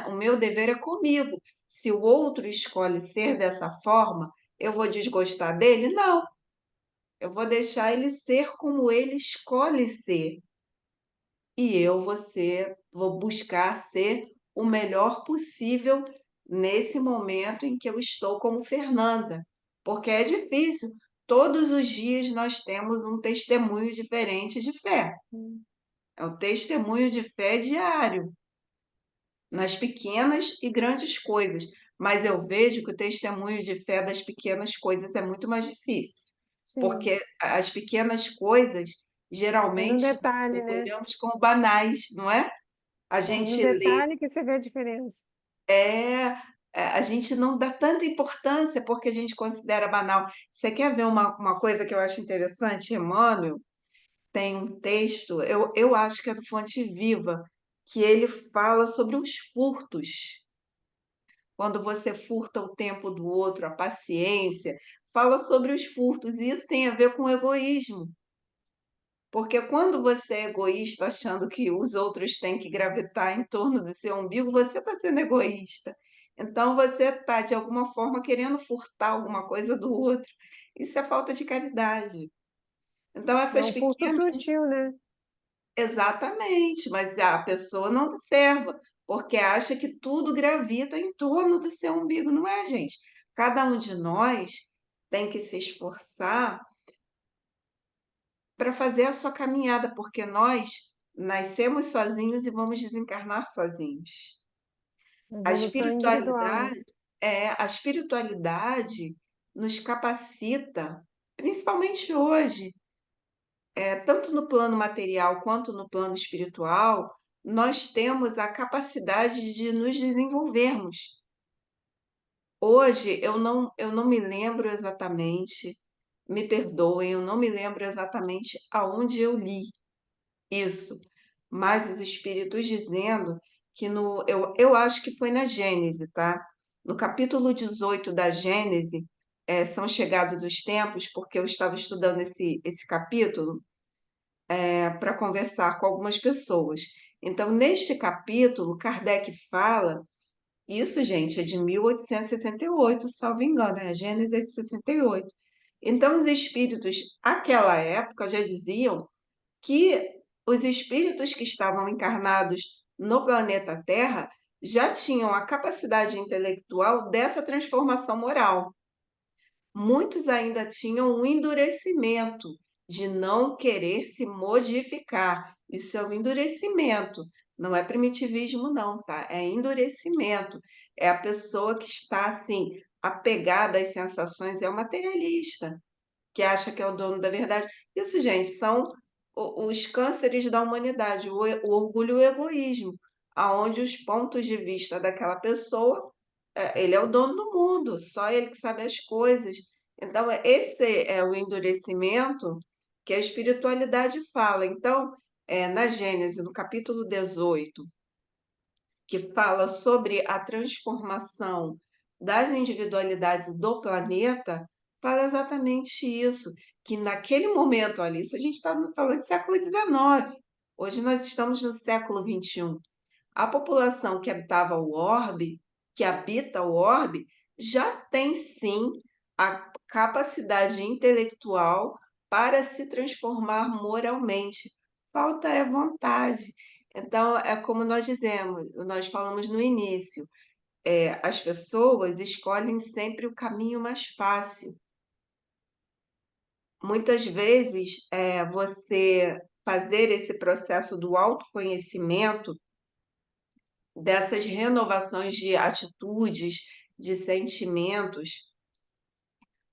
o meu dever é comigo. Se o outro escolhe ser dessa forma, eu vou desgostar dele? Não. Eu vou deixar ele ser como ele escolhe ser. E eu vou buscar ser o melhor possível nesse momento em que eu estou como Fernanda, porque é difícil. Todos os dias nós temos um testemunho diferente de fé. Hum. É o testemunho de fé diário, nas pequenas e grandes coisas. Mas eu vejo que o testemunho de fé das pequenas coisas é muito mais difícil, Sim, porque as pequenas coisas, é no geralmente, detalhe, nós né? olhamos como banais, não é? A É no gente lê, detalhe que você vê a diferença. é, a gente não dá tanta importância porque a gente considera banal. Você quer ver uma coisa que eu acho interessante, Emmanuel? Tem um texto, eu acho que é do Fonte Viva, que ele fala sobre os furtos. Quando você furta o tempo do outro, a paciência, fala sobre os furtos. E isso tem a ver com egoísmo. Porque quando você é egoísta, achando que os outros têm que gravitar em torno do seu umbigo, você está sendo egoísta. Então você está, de alguma forma, querendo furtar alguma coisa do outro. Isso é falta de caridade. Então, É essas um furto pequenas. sutil, né? Exatamente, mas a pessoa não observa, porque acha que tudo gravita em torno do seu umbigo. Não é, gente? Cada um de nós tem que se esforçar para fazer a sua caminhada, porque nós nascemos sozinhos e vamos desencarnar sozinhos. A Evolução individual, né? espiritualidade a espiritualidade nos capacita, principalmente hoje, tanto no plano material quanto no plano espiritual, nós temos a capacidade de nos desenvolvermos. Hoje eu não me lembro exatamente, me perdoem, eu não me lembro exatamente aonde eu li isso, mas os espíritos dizendo que eu acho que foi na Gênese, tá? No capítulo 18 da Gênese, são chegados os tempos, porque eu estava estudando esse capítulo para conversar com algumas pessoas. Então, neste capítulo, Kardec fala, isso, gente, é de 1868, salvo engano, a Gênesis é de 68. Então, os espíritos, àquela época, já diziam que os espíritos que estavam encarnados no planeta Terra já tinham a capacidade intelectual dessa transformação moral. Muitos ainda tinham um endurecimento de não querer se modificar. Isso é um endurecimento, não é primitivismo, não, tá? É endurecimento. É a pessoa que está assim, apegada às sensações, é o materialista, que acha que é o dono da verdade. Isso, gente, são os cânceres da humanidade, o orgulho e o egoísmo, aonde os pontos de vista daquela pessoa ele é o dono do mundo, só ele que sabe as coisas. Então, esse é o endurecimento que a espiritualidade fala. Então, na Gênesis, no capítulo 18, que fala sobre a transformação das individualidades do planeta, fala exatamente isso, que naquele momento ali, isso a gente está falando de século XIX, hoje nós estamos no século XXI. A população que habitava o orbe, que habita o orbe, já tem sim a capacidade intelectual para se transformar moralmente. Falta é vontade. Então, é como nós dizemos, nós falamos no início, as pessoas escolhem sempre o caminho mais fácil. Muitas vezes, você fazer esse processo do autoconhecimento dessas renovações de atitudes, de sentimentos,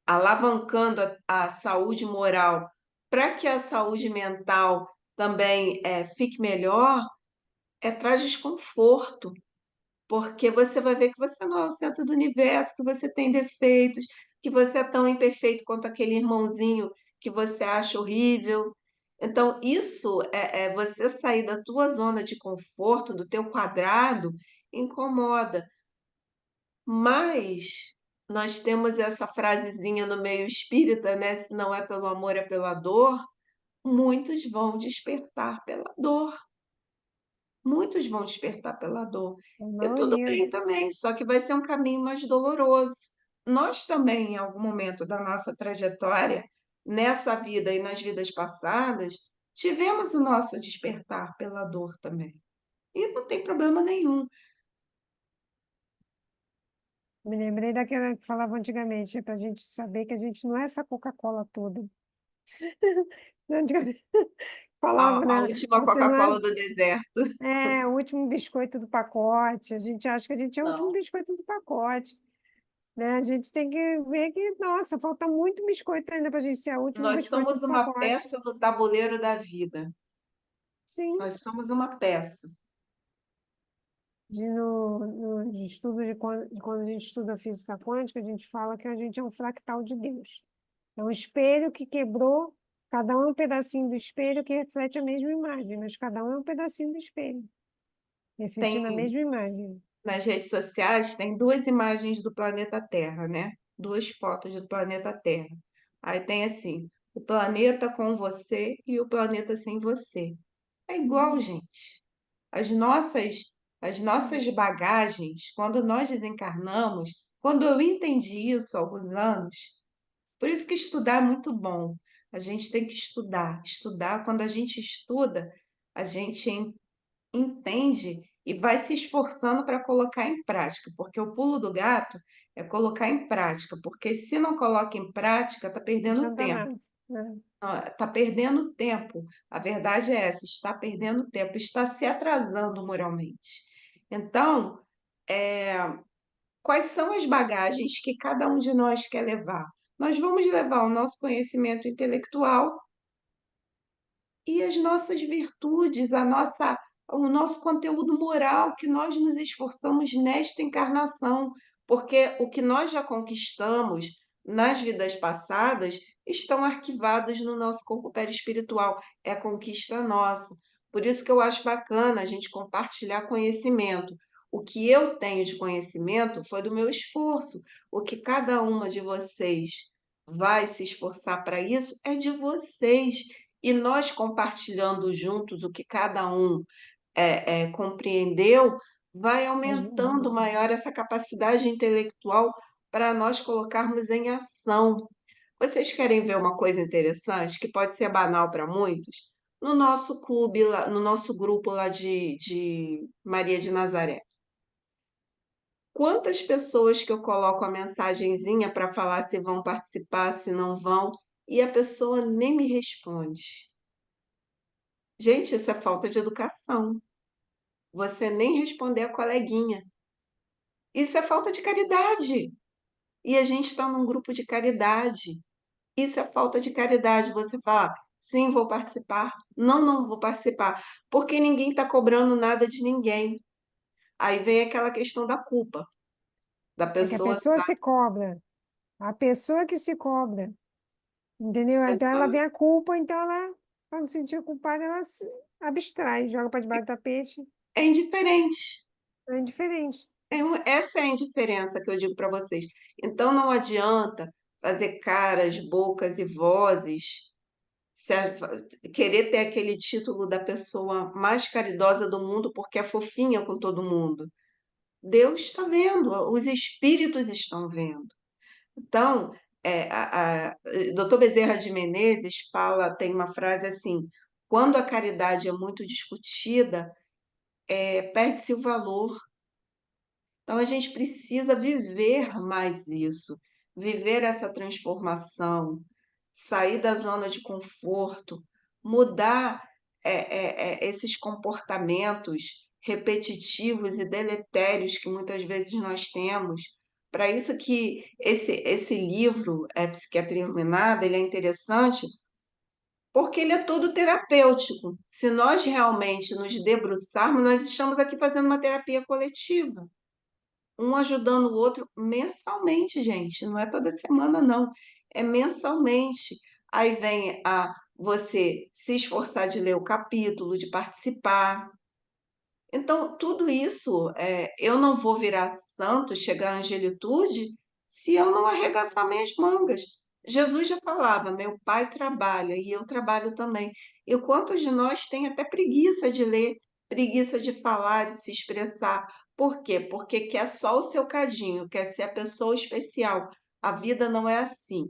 alavancando a saúde moral para que a saúde mental também fique melhor, traz desconforto, porque você vai ver que você não é o centro do universo, que você tem defeitos, que você é tão imperfeito quanto aquele irmãozinho que você acha horrível. Então, isso é você sair da tua zona de conforto, do teu quadrado, incomoda. Mas nós temos essa frasezinha no meio espírita, né? Se não é pelo amor, é pela dor. Muitos vão despertar pela dor. Muitos vão despertar pela dor. A E tudo maioria. bem também, só que vai ser um caminho mais doloroso. Nós também, em algum momento da nossa trajetória, nessa vida e nas vidas passadas, tivemos o nosso despertar pela dor também. E não tem problema nenhum. Me lembrei daquela que falava antigamente, para a gente saber que a gente não é essa Coca-Cola toda. Antigamente falava, A né? última Você não é, Coca-Cola do deserto. é o último biscoito do pacote. A gente acha que a gente é o último Não. biscoito do pacote, né? A gente tem que ver que, nossa, falta muito biscoito ainda para a gente ser o último Nós biscoito somos do uma pacote. peça no tabuleiro da vida. Sim, Nós somos uma peça. no estudo de quando a gente estuda física quântica, a gente fala que a gente é um fractal de Deus. É um espelho que quebrou, cada um é um pedacinho do espelho que reflete a mesma imagem, mas cada um é um pedacinho do espelho, refletindo a Tem mesma imagem. nas redes sociais tem duas imagens do planeta Terra, né? Duas fotos do planeta Terra. Aí tem assim, o planeta com você e o planeta sem você. É igual, gente. As nossas, as nossas bagagens, quando nós desencarnamos, quando eu entendi isso há alguns anos, por isso que estudar é muito bom. A gente tem que estudar. Estudar, quando a gente estuda, a gente entende e vai se esforçando para colocar em prática, porque o pulo do gato é colocar em prática, porque se não coloca em prática, está Não perdendo adianta tempo. nada, né? Está perdendo tempo. A verdade é essa, está perdendo tempo, está se atrasando moralmente. Então, quais são as bagagens que cada um de nós quer levar? Nós vamos levar o nosso conhecimento intelectual e as nossas virtudes, o nosso conteúdo moral que nós nos esforçamos nesta encarnação, porque o que nós já conquistamos nas vidas passadas estão arquivados no nosso corpo perispiritual, é conquista nossa. Por isso que eu acho bacana a gente compartilhar conhecimento. O que eu tenho de conhecimento foi do meu esforço. O que cada uma de vocês vai se esforçar para isso é de vocês. E nós compartilhando juntos o que cada um compreendeu, vai Ajuda. aumentando maior essa capacidade intelectual para nós colocarmos em ação. Vocês querem ver uma coisa interessante que pode ser banal para muitos? No nosso clube, no nosso grupo lá de Maria de Nazaré. Quantas pessoas que eu coloco a mensagenzinha para falar se vão participar, se não vão, e a pessoa nem me responde. Gente, isso é falta de educação. Você nem responder a coleguinha. Isso é falta de caridade. E a gente está num grupo de caridade. Isso é falta de caridade. Você fala, sim, vou participar. Não, não vou participar. Porque ninguém está cobrando nada de ninguém. Aí vem aquela questão da culpa, da É que a pessoa pessoa tá se cobra, a pessoa que se cobra, entendeu? Então ela pensando, vem a culpa, então ela, para não se sentir culpada, ela se abstrai, joga para debaixo do tapete. é indiferente. É diferente. Essa é a indiferença que eu digo para vocês. Então não adianta fazer caras, bocas e vozes querer ter aquele título da pessoa mais caridosa do mundo porque é fofinha com todo mundo. Deus está vendo, os espíritos estão vendo. Então, Dr. Bezerra de Menezes fala, tem uma frase assim: quando a caridade é muito discutida, perde-se o valor. Então, a gente precisa viver mais isso, viver essa transformação, sair da zona de conforto, mudar esses comportamentos repetitivos e deletérios que muitas vezes nós temos. Para isso que esse livro, Psiquiatria Iluminada, ele é interessante porque ele é todo terapêutico. Se nós realmente nos debruçarmos, nós estamos aqui fazendo uma terapia coletiva, um ajudando o outro mensalmente, gente. Não é toda semana, não. É mensalmente. Aí vem a você se esforçar de ler o capítulo, de participar. Então, tudo isso, eu não vou virar santo, chegar à angelitude, se eu não arregaçar minhas mangas. Jesus já falava, meu pai trabalha e eu trabalho também. E quantos de nós tem até preguiça de ler, preguiça de falar, de se expressar? Por quê? Porque quer só o seu cadinho, quer ser a pessoa especial. A vida não é assim.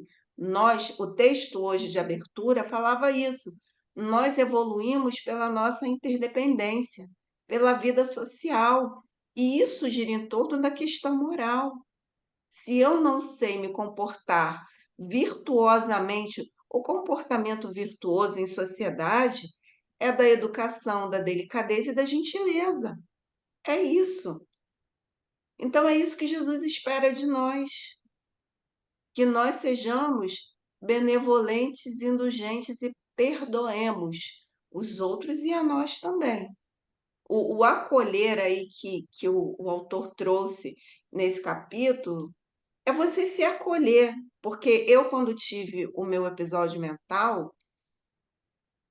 O texto hoje de abertura falava isso. Nós evoluímos pela nossa interdependência, pela vida social. E isso gira em torno da questão moral. Se eu não sei me comportar virtuosamente, o comportamento virtuoso em sociedade é da educação, da delicadeza e da gentileza. É isso. Então, é isso que Jesus espera de nós, que nós sejamos benevolentes, indulgentes e perdoemos os outros e a nós também. O acolher aí que o autor trouxe nesse capítulo é você se acolher, porque eu, quando tive o meu episódio mental,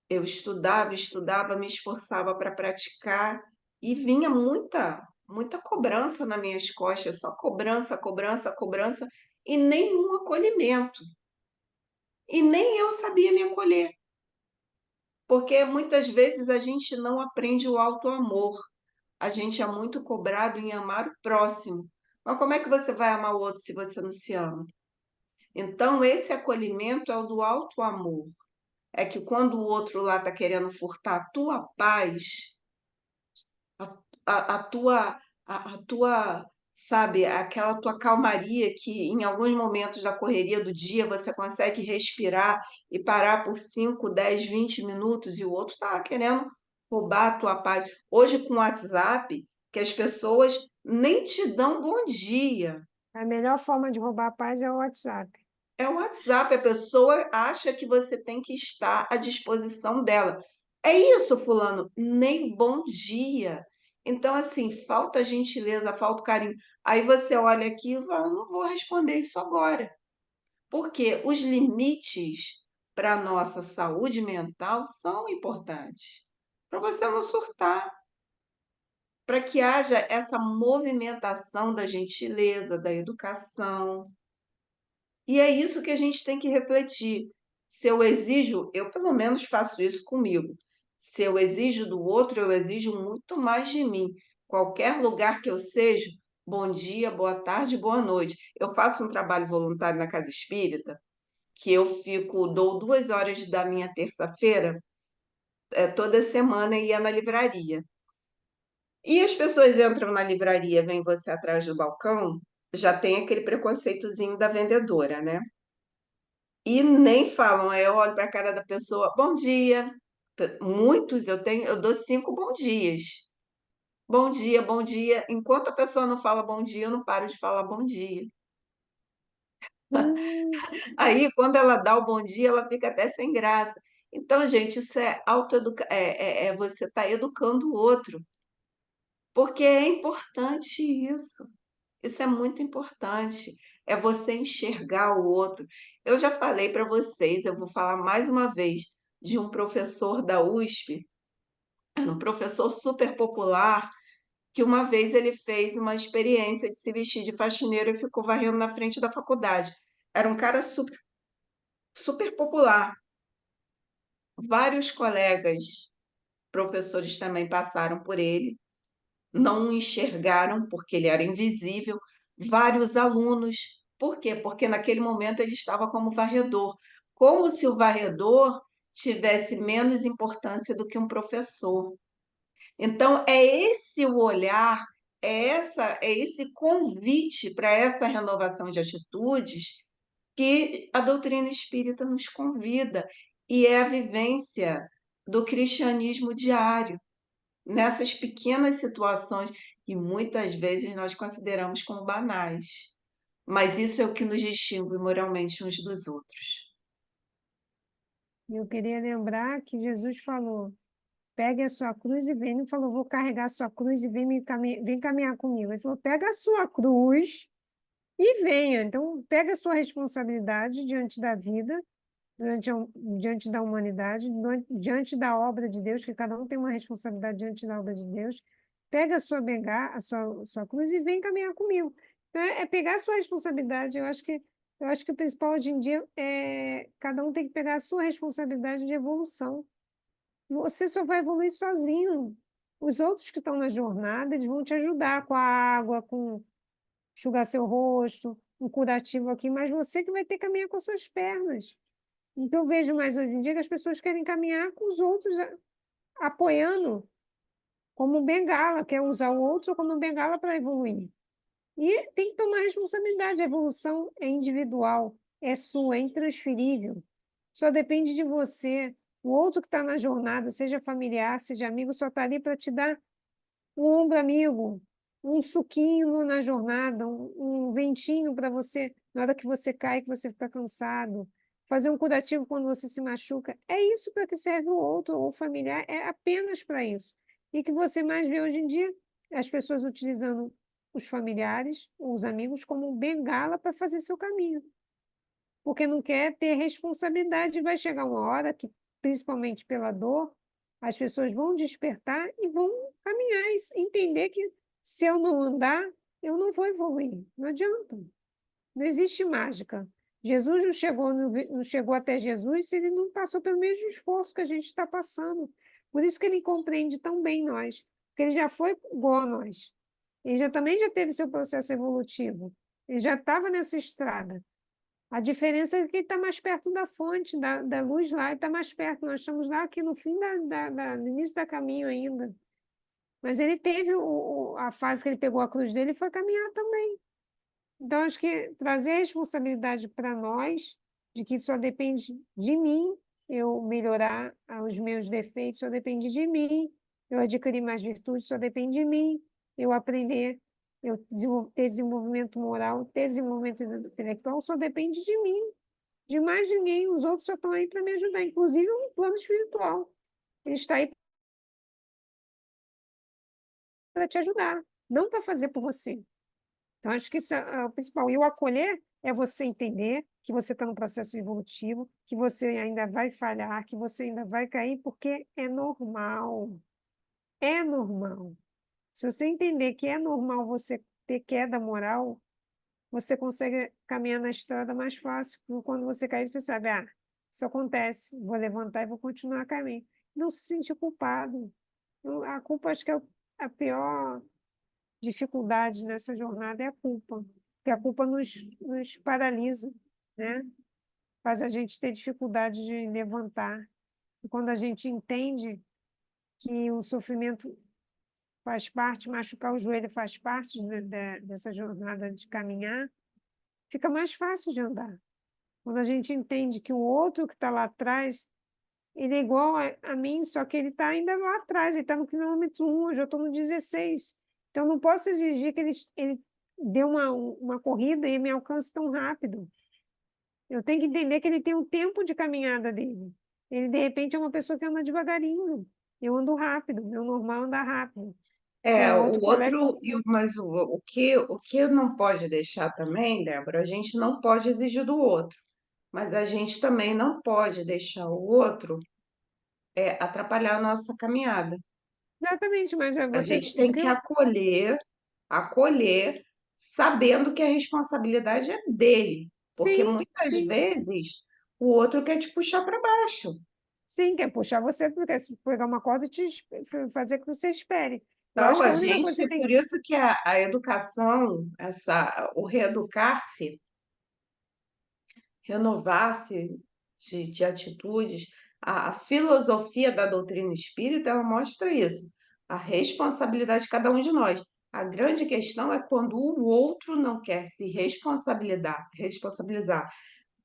eu estudava, estudava, me esforçava para praticar e vinha muita cobrança nas minhas costas, só cobrança, cobrança, cobrança e nenhum acolhimento. E nem eu sabia me acolher, porque muitas vezes a gente não aprende o auto-amor. A gente é muito cobrado em amar o próximo. Mas como é que você vai amar o outro se você não se ama? Então, esse acolhimento é o do auto-amor. É que quando o outro lá está querendo furtar a tua paz, a, a tua, sabe, aquela tua calmaria que em alguns momentos da correria do dia você consegue respirar e parar por 5, 10, 20 minutos e o outro está querendo roubar a tua paz. Hoje com o WhatsApp, que as pessoas nem te dão bom dia. A melhor forma de roubar a paz é o WhatsApp. É o WhatsApp, a pessoa acha que você tem que estar à disposição dela. É isso, fulano, nem bom dia. Então, assim, falta gentileza, falta carinho. Aí você olha aqui e fala, não vou responder isso agora. Porque os limites para a nossa saúde mental são importantes. Para você não surtar, para que haja essa movimentação da gentileza, da educação. E é isso que a gente tem que refletir. Se eu exijo, eu pelo menos faço isso comigo. Se eu exijo do outro, eu exijo muito mais de mim. Qualquer lugar que eu seja, bom dia, boa tarde, boa noite. Eu faço um trabalho voluntário na Casa Espírita, que eu dou 2 horas da minha terça-feira, toda semana e ia na livraria. E as pessoas entram na livraria, vem você atrás do balcão, já tem aquele preconceitozinho da vendedora, né? E nem falam, aí eu olho para a cara da pessoa, bom dia. Muitos eu dou 5 bom dias. Bom dia, bom dia. Enquanto a pessoa não fala bom dia, eu não paro de falar bom dia. Hum, Aí, quando ela dá o bom dia, ela fica até sem graça. Então, gente, isso é autoeduca é você estar educando o outro, porque é importante isso. Isso é muito importante. É você enxergar o outro. Eu já falei para vocês, eu vou falar mais uma vez de um professor da USP, um professor super popular, que uma vez ele fez uma experiência de se vestir de faxineiro e ficou varrendo na frente da faculdade. Era um cara super, super popular. Vários colegas, professores também passaram por ele, não o enxergaram porque ele era invisível. Vários alunos, por quê? Porque naquele momento ele estava como varredor, como se o varredor tivesse menos importância do que um professor. Então, é esse o olhar, é esse convite para essa renovação de atitudes que a doutrina espírita nos convida, e é a vivência do cristianismo diário nessas pequenas situações que muitas vezes nós consideramos como banais. Mas isso é o que nos distingue moralmente uns dos outros. eu queria lembrar que Jesus falou: pegue a sua cruz e vem. Não falou, vou carregar a sua cruz e vem caminhar comigo. Ele falou, pega a sua cruz e venha. Então, pega a sua responsabilidade diante da vida, diante da humanidade, diante da obra de Deus, que cada um tem uma responsabilidade diante da obra de Deus. Pega a sua sua cruz e vem caminhar comigo. Então, é pegar a sua responsabilidade. Eu acho que o principal hoje em dia é cada um tem que pegar a sua responsabilidade de evolução. Você só vai evoluir sozinho. Os outros que estão na jornada, eles vão te ajudar com a água, com enxugar seu rosto, um curativo aqui, mas você que vai ter que caminhar com as suas pernas. Então, eu vejo mais hoje em dia que as pessoas querem caminhar com os outros apoiando, como bengala, quer usar o outro como bengala para evoluir. E tem que tomar responsabilidade. A evolução é individual, é sua, é intransferível. Só depende de você. O outro que está na jornada, seja familiar, seja amigo, só está ali para te dar um ombro amigo, um suquinho na jornada, um ventinho para você, na hora que você cai, que você fica cansado, fazer um curativo quando você se machuca. É isso para que serve o outro, ou o familiar, é apenas para isso. E que você mais vê hoje em dia as pessoas utilizando os familiares, os amigos, como bengala para fazer seu caminho, porque não quer ter responsabilidade. Vai chegar uma hora que, principalmente pela dor, as pessoas vão despertar e vão caminhar e entender que se eu não andar, eu não vou evoluir. Não adianta. Não existe mágica. Jesus não chegou até Jesus se ele não passou pelo mesmo esforço que a gente está passando. Por isso que ele compreende tão bem nós, porque ele já foi igual a nós. Ele também já teve seu processo evolutivo. Ele já estava nessa estrada. A diferença é que ele está mais perto da fonte, da luz lá, ele está mais perto. Nós estamos lá aqui no fim no início do caminho ainda. Mas ele teve a fase que ele pegou a cruz dele e foi caminhar também. Então, acho que trazer a responsabilidade para nós, de que só depende de mim, eu melhorar os meus defeitos, só depende de mim, eu adquirir mais virtudes, só depende de mim, eu aprender, ter desenvolvimento moral, ter desenvolvimento intelectual, só depende de mim, de mais ninguém. Os outros só estão aí para me ajudar, inclusive no plano espiritual. Ele está aí para te ajudar, não para fazer por você. Então, acho que isso é o principal. E o acolher é você entender que você está num processo evolutivo, que você ainda vai falhar, que você ainda vai cair, porque é normal. É normal. Se você entender que é normal você ter queda moral, você consegue caminhar na estrada mais fácil. Porque quando você cair, você sabe, isso acontece, vou levantar e vou continuar a caminhar. Não se sentir culpado. A culpa, acho que é a pior dificuldade nessa jornada, é a culpa, porque a culpa nos paralisa, né? Faz a gente ter dificuldade de levantar. E quando a gente entende que o sofrimento faz parte, machucar o joelho faz parte dessa jornada de caminhar, fica mais fácil de andar. Quando a gente entende que o outro que está lá atrás, ele é igual a mim, só que ele está ainda lá atrás, ele está no quilômetro 1, hoje eu estou no 16. Então, não posso exigir que ele dê uma corrida e me alcance tão rápido. Eu tenho que entender que ele tem um tempo de caminhada dele. Ele, de repente, é uma pessoa que anda devagarinho. Eu ando rápido, meu normal é andar rápido. Tem um O outro colega. outro, mas o que não pode deixar também, Débora, a gente não pode exigir do outro, mas a gente também não pode deixar o outro atrapalhar a nossa caminhada. Exatamente, mas A você. gente tem que acolher, sabendo que a responsabilidade é dele, porque Sim, muitas sim, vezes o outro quer te puxar para baixo. sim, quer puxar você, quer pegar uma corda e fazer que você espere. Eu Então, acho que a a única coisa que gente, você tem por que. isso que a educação, o reeducar-se, renovar-se de atitudes, a filosofia da doutrina espírita, ela mostra isso, a responsabilidade de cada um de nós. A grande questão é quando o outro não quer se responsabilizar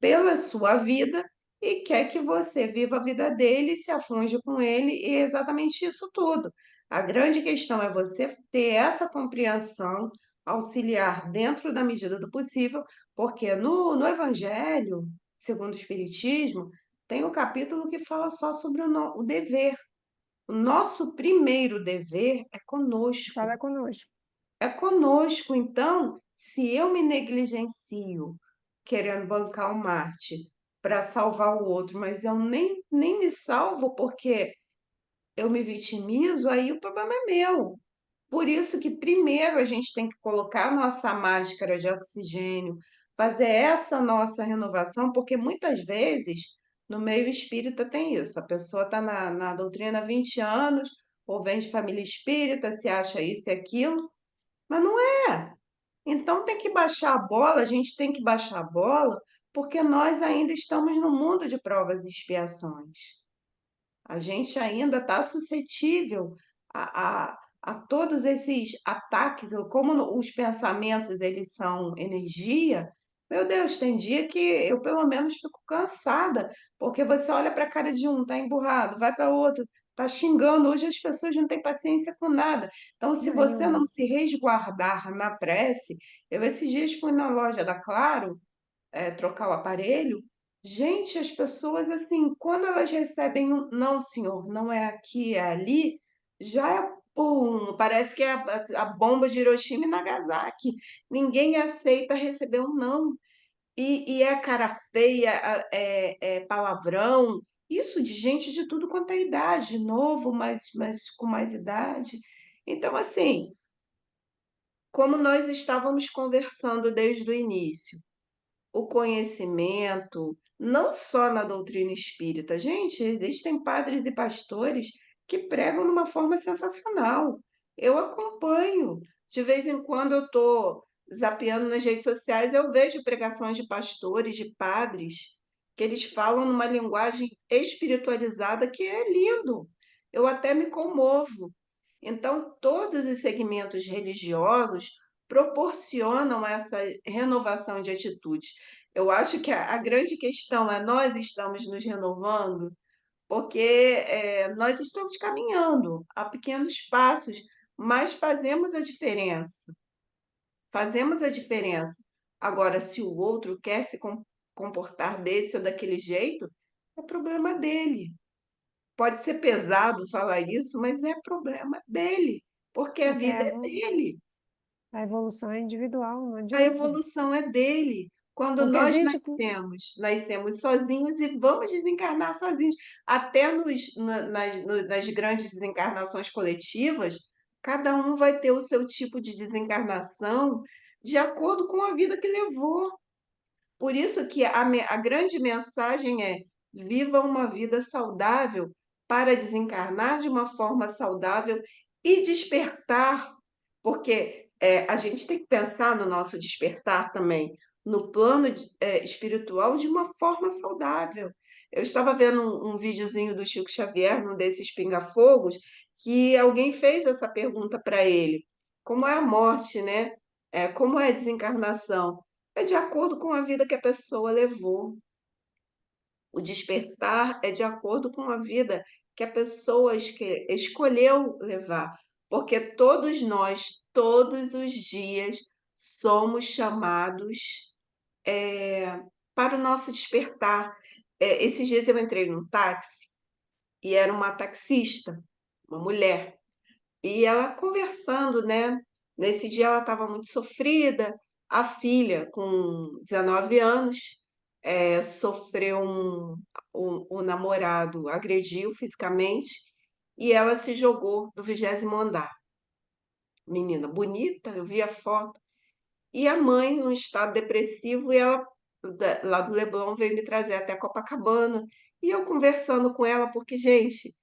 pela sua vida e quer que você viva a vida dele, se afunde com ele, e é exatamente isso tudo. A grande questão é você ter essa compreensão, auxiliar dentro da medida do possível, porque no Evangelho, segundo o Espiritismo, tem um capítulo que fala só sobre o dever. O nosso primeiro dever é conosco. Fala conosco. É conosco, então, se eu me negligencio querendo bancar o Marte para salvar o outro, mas eu nem me salvo porque eu me vitimizo, aí o problema é meu. Por isso que primeiro a gente tem que colocar a nossa máscara de oxigênio, fazer essa nossa renovação, porque muitas vezes no meio espírita tem isso. A pessoa está na doutrina há 20 anos, ou vem de família espírita, se acha isso e aquilo, mas não é. Então tem que baixar a bola, a gente tem que baixar a bola, porque nós ainda estamos no mundo de provas e expiações. A gente ainda está suscetível a, a, a todos esses ataques, ou como os pensamentos eles são energia, meu Deus, tem dia que eu pelo menos fico cansada, porque você olha para a cara de um, tá emburrado, vai para outro, tá xingando. Hoje as pessoas não têm paciência com nada. Então, se você não Nenhuma. se resguardar na prece, eu esses dias fui na loja da Claro, trocar o aparelho. Gente, as pessoas assim, quando elas recebem um não, senhor, não é aqui, é ali, já é pum, parece que é a bomba de Hiroshima e Nagasaki. Ninguém aceita receber um não. E é cara feia, é palavrão, isso de gente de tudo quanto é idade, novo, mas com mais idade. Então, assim, como nós estávamos conversando desde o início, o conhecimento, não só na doutrina espírita. Gente, existem padres e pastores que pregam de uma forma sensacional. Eu acompanho. De vez em quando eu estou zapeando nas redes sociais, eu vejo pregações de pastores, de padres, que eles falam numa linguagem espiritualizada que é lindo. Eu até me comovo. Então, todos os segmentos religiosos proporcionam essa renovação de atitudes. Eu acho que a grande questão é nós estamos nos renovando, porque nós estamos caminhando a pequenos passos, mas fazemos a diferença. Fazemos a diferença. Agora, se o outro quer se comportar desse ou daquele jeito, é problema dele. Pode ser pesado falar isso, mas é problema dele, porque a Porque vida é dele. a evolução é individual, não A adianta. evolução é dele. Quando Porque a nós gente, nascemos sozinhos e vamos desencarnar sozinhos. Até nas grandes desencarnações coletivas, cada um vai ter o seu tipo de desencarnação de acordo com a vida que levou. Por isso que a grande mensagem é: viva uma vida saudável para desencarnar de uma forma saudável e despertar, porque a gente tem que pensar no nosso despertar também, no plano espiritual de uma forma saudável. Eu estava vendo um videozinho do Chico Xavier, num desses pinga-fogos, que alguém fez essa pergunta para ele: como é a morte, né? Como é a desencarnação? É de acordo com a vida que a pessoa levou. O despertar é de acordo com a vida que a pessoa escolheu levar. Porque todos nós, todos os dias, somos chamados para o nosso despertar. Esses dias eu entrei num táxi e era uma taxista, uma mulher. E ela conversando, né? Nesse dia ela estava muito sofrida. A filha, com 19 anos, sofreu o namorado agrediu fisicamente e ela se jogou do 20º andar. Menina bonita, eu vi a foto. E a mãe, num estado depressivo, e ela, lá do Leblon, veio me trazer até Copacabana. E eu conversando com ela, porque, gente,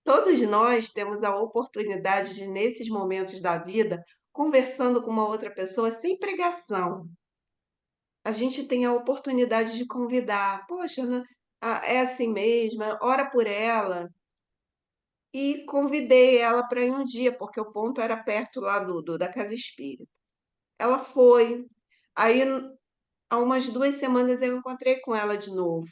todos nós temos a oportunidade de, nesses momentos da vida, conversando com uma outra pessoa sem pregação. A gente tem a oportunidade de convidar, poxa, né, é assim mesmo, ora por ela. E convidei ela para ir um dia, porque o ponto era perto lá da Casa Espírita. Ela foi. Aí, há umas 2 semanas, eu encontrei com ela de novo.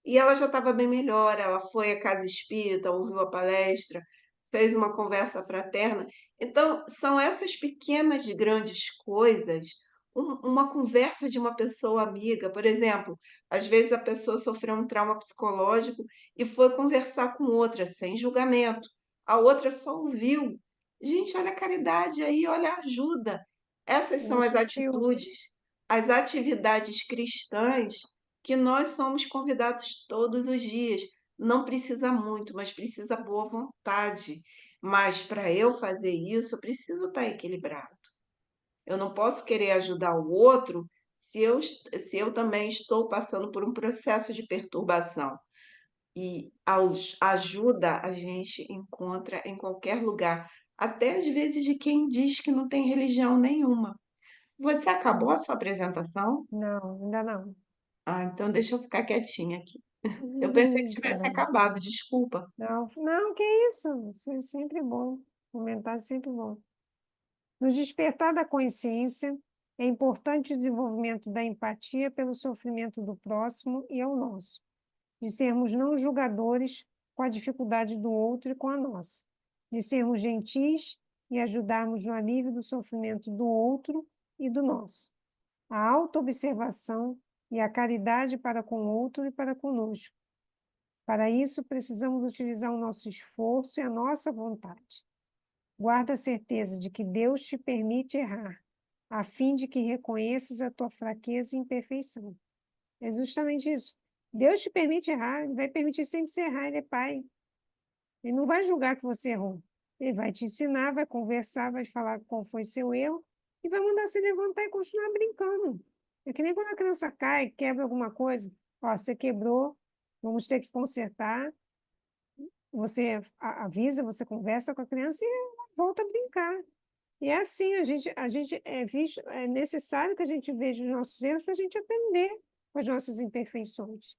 E ela já estava bem melhor, ela foi à casa espírita, ouviu a palestra, fez uma conversa fraterna. Então, são essas pequenas grandes coisas, uma conversa de uma pessoa amiga, por exemplo, às vezes a pessoa sofreu um trauma psicológico e foi conversar com outra, sem julgamento. A outra só ouviu. Gente, olha a caridade aí, olha a ajuda. Essas é são no as sutil, atitudes, as atividades cristãs que nós somos convidados todos os dias. Não precisa muito, mas precisa boa vontade. Mas para eu fazer isso, eu preciso estar equilibrado. Eu não posso querer ajudar o outro se eu também estou passando por um processo de perturbação. E ajuda a gente encontra em qualquer lugar, até às vezes de quem diz que não tem religião nenhuma. Você acabou né? a sua apresentação? Não, ainda não. Ah, então deixa eu ficar quietinha aqui. Eu pensei que tivesse Caramba. acabado, desculpa. Não, não, que isso? Isso é sempre bom. Comentar é sempre bom. No despertar da consciência, é importante o desenvolvimento da empatia pelo sofrimento do próximo e ao nosso, de sermos não julgadores com a dificuldade do outro e com a nossa, de sermos gentis e ajudarmos no alívio do sofrimento do outro e do nosso. A autoobservação e a caridade para com o outro e para conosco. Para isso, precisamos utilizar o nosso esforço e a nossa vontade. Guarda a certeza de que Deus te permite errar, a fim de que reconheças a tua fraqueza e imperfeição. É justamente isso. Deus te permite errar, Ele vai permitir sempre você errar, Ele é Pai. Ele não vai julgar que você errou. Ele vai te ensinar, vai conversar, vai falar qual foi seu erro e vai mandar você levantar e continuar brincando. É que nem quando a criança cai, quebra alguma coisa. Ó, você quebrou, vamos ter que consertar. Você avisa, você conversa com a criança e ela volta a brincar. E é assim, a gente é necessário que a gente veja os nossos erros para a gente aprender com as nossas imperfeições.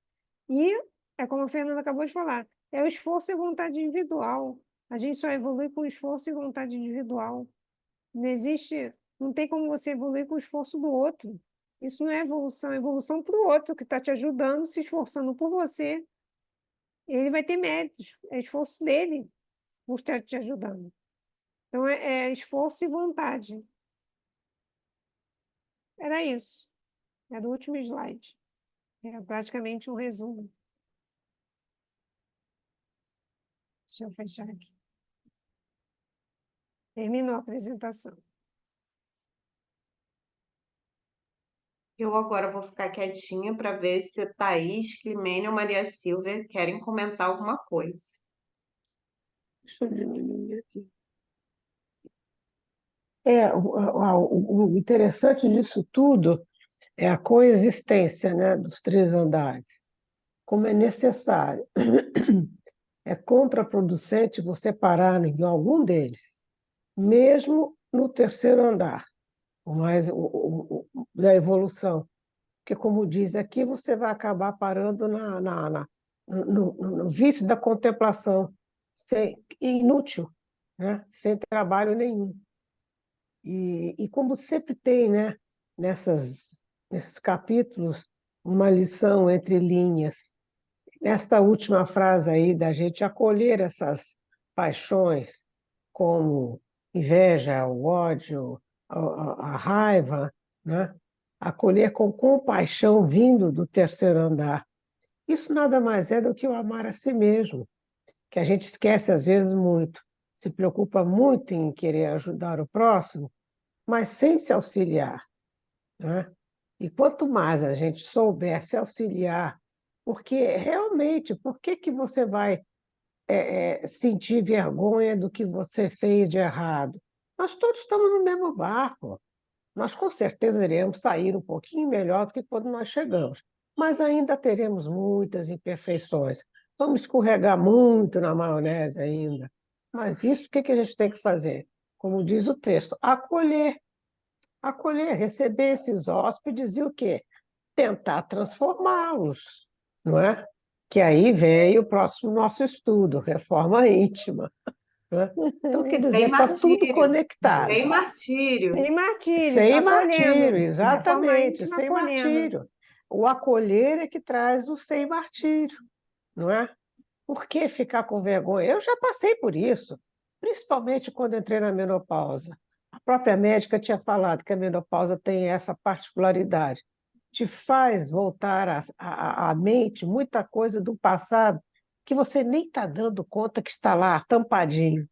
E é como a Fernanda acabou de falar, é o esforço e a vontade individual. A gente só evolui com esforço e vontade individual. Não existe, não tem como você evoluir com o esforço do outro. Isso não é evolução para o outro que está te ajudando, se esforçando por você. Ele vai ter méritos, é esforço dele por estar te ajudando. Então, é esforço e vontade. Era isso. Era o último slide. É praticamente um resumo. Deixa eu fechar aqui. Terminou a apresentação. Eu agora vou ficar quietinha para ver se Thaís, Climene ou Maria Silvia querem comentar alguma coisa. Deixa eu diminuir aqui. O interessante disso tudo é a coexistência, né, dos três andares. Como é necessário. É contraproducente você parar em algum deles, mesmo no terceiro andar, da evolução. Porque, como diz aqui, você vai acabar parando no vício da contemplação, inútil, né? Sem trabalho nenhum. E como sempre tem, né, nesses capítulos, uma lição entre linhas. Nesta última frase aí, da gente acolher essas paixões, como inveja, o ódio, a raiva, né? Acolher com compaixão vindo do terceiro andar. Isso nada mais é do que o amar a si mesmo, que a gente esquece às vezes muito, se preocupa muito em querer ajudar o próximo, mas sem se auxiliar, né? E quanto mais a gente souber se auxiliar, porque realmente, por que que você vai sentir vergonha do que você fez de errado? Nós todos estamos no mesmo barco. Nós com certeza iremos sair um pouquinho melhor do que quando nós chegamos, mas ainda teremos muitas imperfeições. Vamos escorregar muito na maionese ainda. Mas isso, o que que a gente tem que fazer? Como diz o texto, acolher, receber esses hóspedes e o quê? Tentar transformá-los, não é? Que aí vem o próximo nosso estudo, reforma íntima, né? Então, quer dizer, Sem está tudo martírio, sem conectado. martírio. Sem martírios, Sem martírio, acolhendo. Reforma exatamente, íntima sem acolhendo. martírio. O acolher é que traz o sem martírio, não é? Por que ficar com vergonha? Eu já passei por isso, principalmente quando entrei na menopausa. A própria médica tinha falado que a menopausa tem essa particularidade, te faz voltar à mente muita coisa do passado que você nem está dando conta que está lá, tampadinho.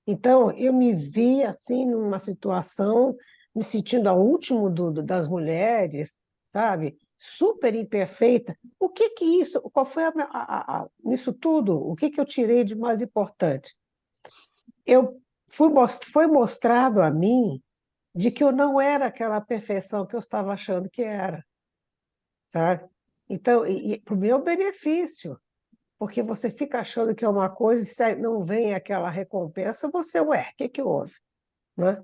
Então, eu me vi assim numa situação, me sentindo a última das mulheres, sabe? Super imperfeita. O que que isso, qual foi nisso tudo, o que que eu tirei de mais importante? Eu foi mostrado a mim de que eu não era aquela perfeição que eu estava achando que era, sabe? Então, para o meu benefício, porque você fica achando que é uma coisa e se não vem aquela recompensa, você, ué, o que que houve? Né?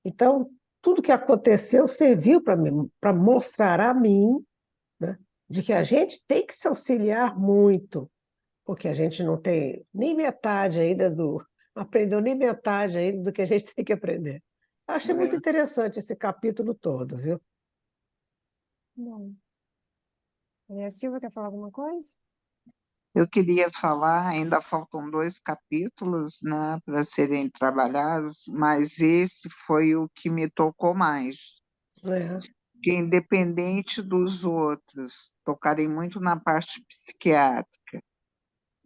Então, tudo que aconteceu serviu para mostrar a mim, né, de que a gente tem que se auxiliar muito, porque a gente não tem nem metade ainda aprendeu nem metade ainda do que a gente tem que aprender. Eu achei muito É. interessante esse capítulo todo, viu? Bom, Maria Silva quer falar alguma coisa? Eu queria falar, ainda faltam 2 capítulos, né, para serem trabalhados, mas esse foi o que me tocou mais. É, Porque, independente dos outros, tocarem muito na parte psiquiátrica,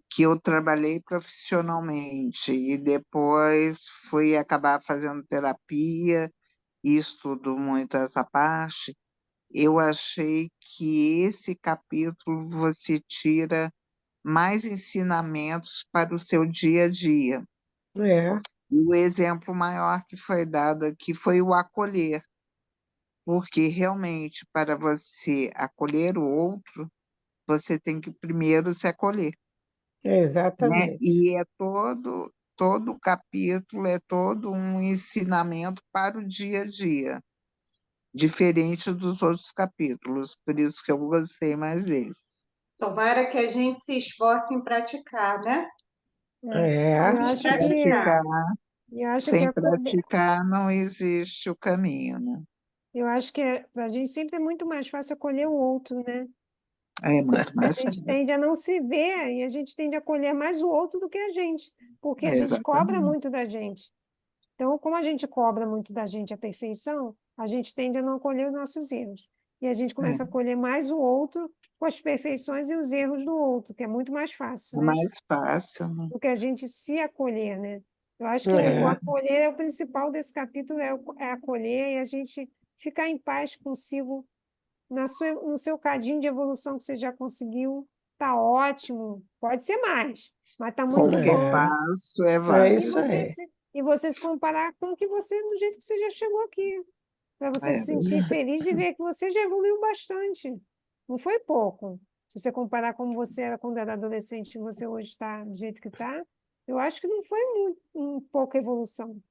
que eu trabalhei profissionalmente e depois fui acabar fazendo terapia e estudo muito essa parte. Eu achei que esse capítulo você tira mais ensinamentos para o seu dia a dia. é, E o exemplo maior que foi dado aqui foi o acolher, porque realmente para você acolher o outro, você tem que primeiro se acolher, né? exatamente. E é todo o capítulo é todo um ensinamento para o dia a dia, diferente dos outros capítulos, por isso que eu gostei mais desse. Tomara que a gente se esforce em praticar, né? É. Eu É, Vamos acho praticar. Praticar, eu acho que sem praticar não existe o caminho, né? eu acho que para a gente sempre é muito mais fácil acolher o outro, né? É muito A mais gente fácil. tende a não se ver e a gente tende a acolher mais o outro do que a gente, porque a gente cobra Exatamente. muito da gente. Então, como a gente cobra muito da gente a perfeição, a gente tende a não acolher os nossos erros. E a gente começa a É, acolher mais o outro com as perfeições e os erros do outro, que é muito mais fácil, é né? mais fácil, né? Do que a gente se acolher, né? Eu acho que o é, acolher é o principal desse capítulo, é acolher e a gente ficar em paz consigo no seu cadinho de evolução que você já conseguiu, tá ótimo, pode ser mais, mas tá muito Qualquer é, bom. passo é é E isso válido. você aí. se, e você se comparar com o que você, do jeito que você já chegou aqui, para você É se sentir verdade. feliz de ver que você já evoluiu bastante. Não foi pouco. Se você comparar como você era quando era adolescente e você hoje está do jeito que está, eu acho que não foi muito, pouca evolução.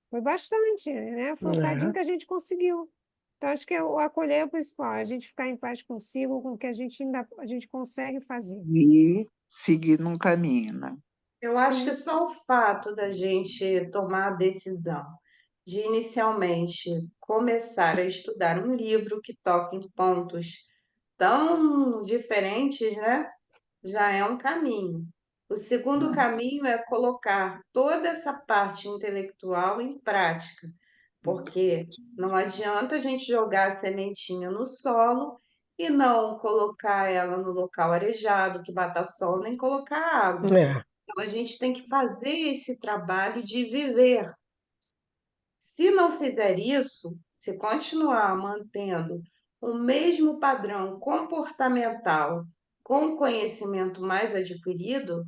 Foi bastante, né? Foi um cadinho É, que a gente conseguiu. Então, acho que o acolher é o principal, é a gente ficar em paz consigo, com o que a gente consegue fazer. E seguir num caminho, né? Eu acho que Sim, só o fato da gente tomar a decisão de inicialmente começar a estudar um livro que toca em pontos tão diferentes, né? Já é um caminho. O segundo caminho é colocar toda essa parte intelectual em prática, porque não adianta a gente jogar a sementinha no solo e não colocar ela no local arejado, que bata sol, nem colocar água. é, Então, a gente tem que fazer esse trabalho de viver. Se não fizer isso, se continuar mantendo o mesmo padrão comportamental com conhecimento mais adquirido,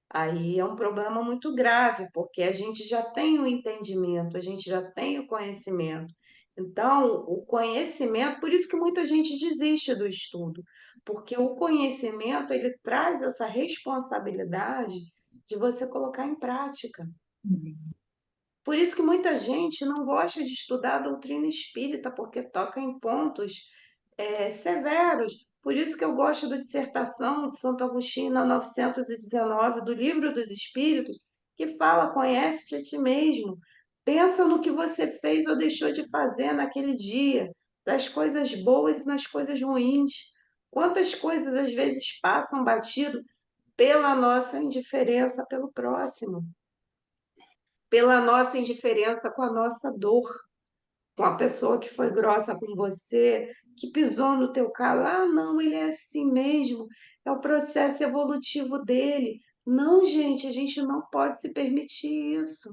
aí é um problema muito grave, porque a gente já tem o entendimento, a gente já tem o conhecimento. Então, o conhecimento, por isso que muita gente desiste do estudo, porque o conhecimento ele traz essa responsabilidade de você colocar em prática. Por isso que muita gente não gosta de estudar a doutrina espírita, porque toca em pontos severos. Por isso que eu gosto da dissertação de Santo Agostinho, na 919, do Livro dos Espíritos, que fala: conhece-te a ti mesmo. Pensa no que você fez ou deixou de fazer naquele dia, das coisas boas e nas coisas ruins. Quantas coisas às vezes passam batido pela nossa indiferença pelo próximo, pela nossa indiferença com a nossa dor, com a pessoa que foi grossa com você, que pisou no teu calo. Ah, não, ele é assim mesmo, é o processo evolutivo dele. Não, gente, a gente não pode se permitir isso.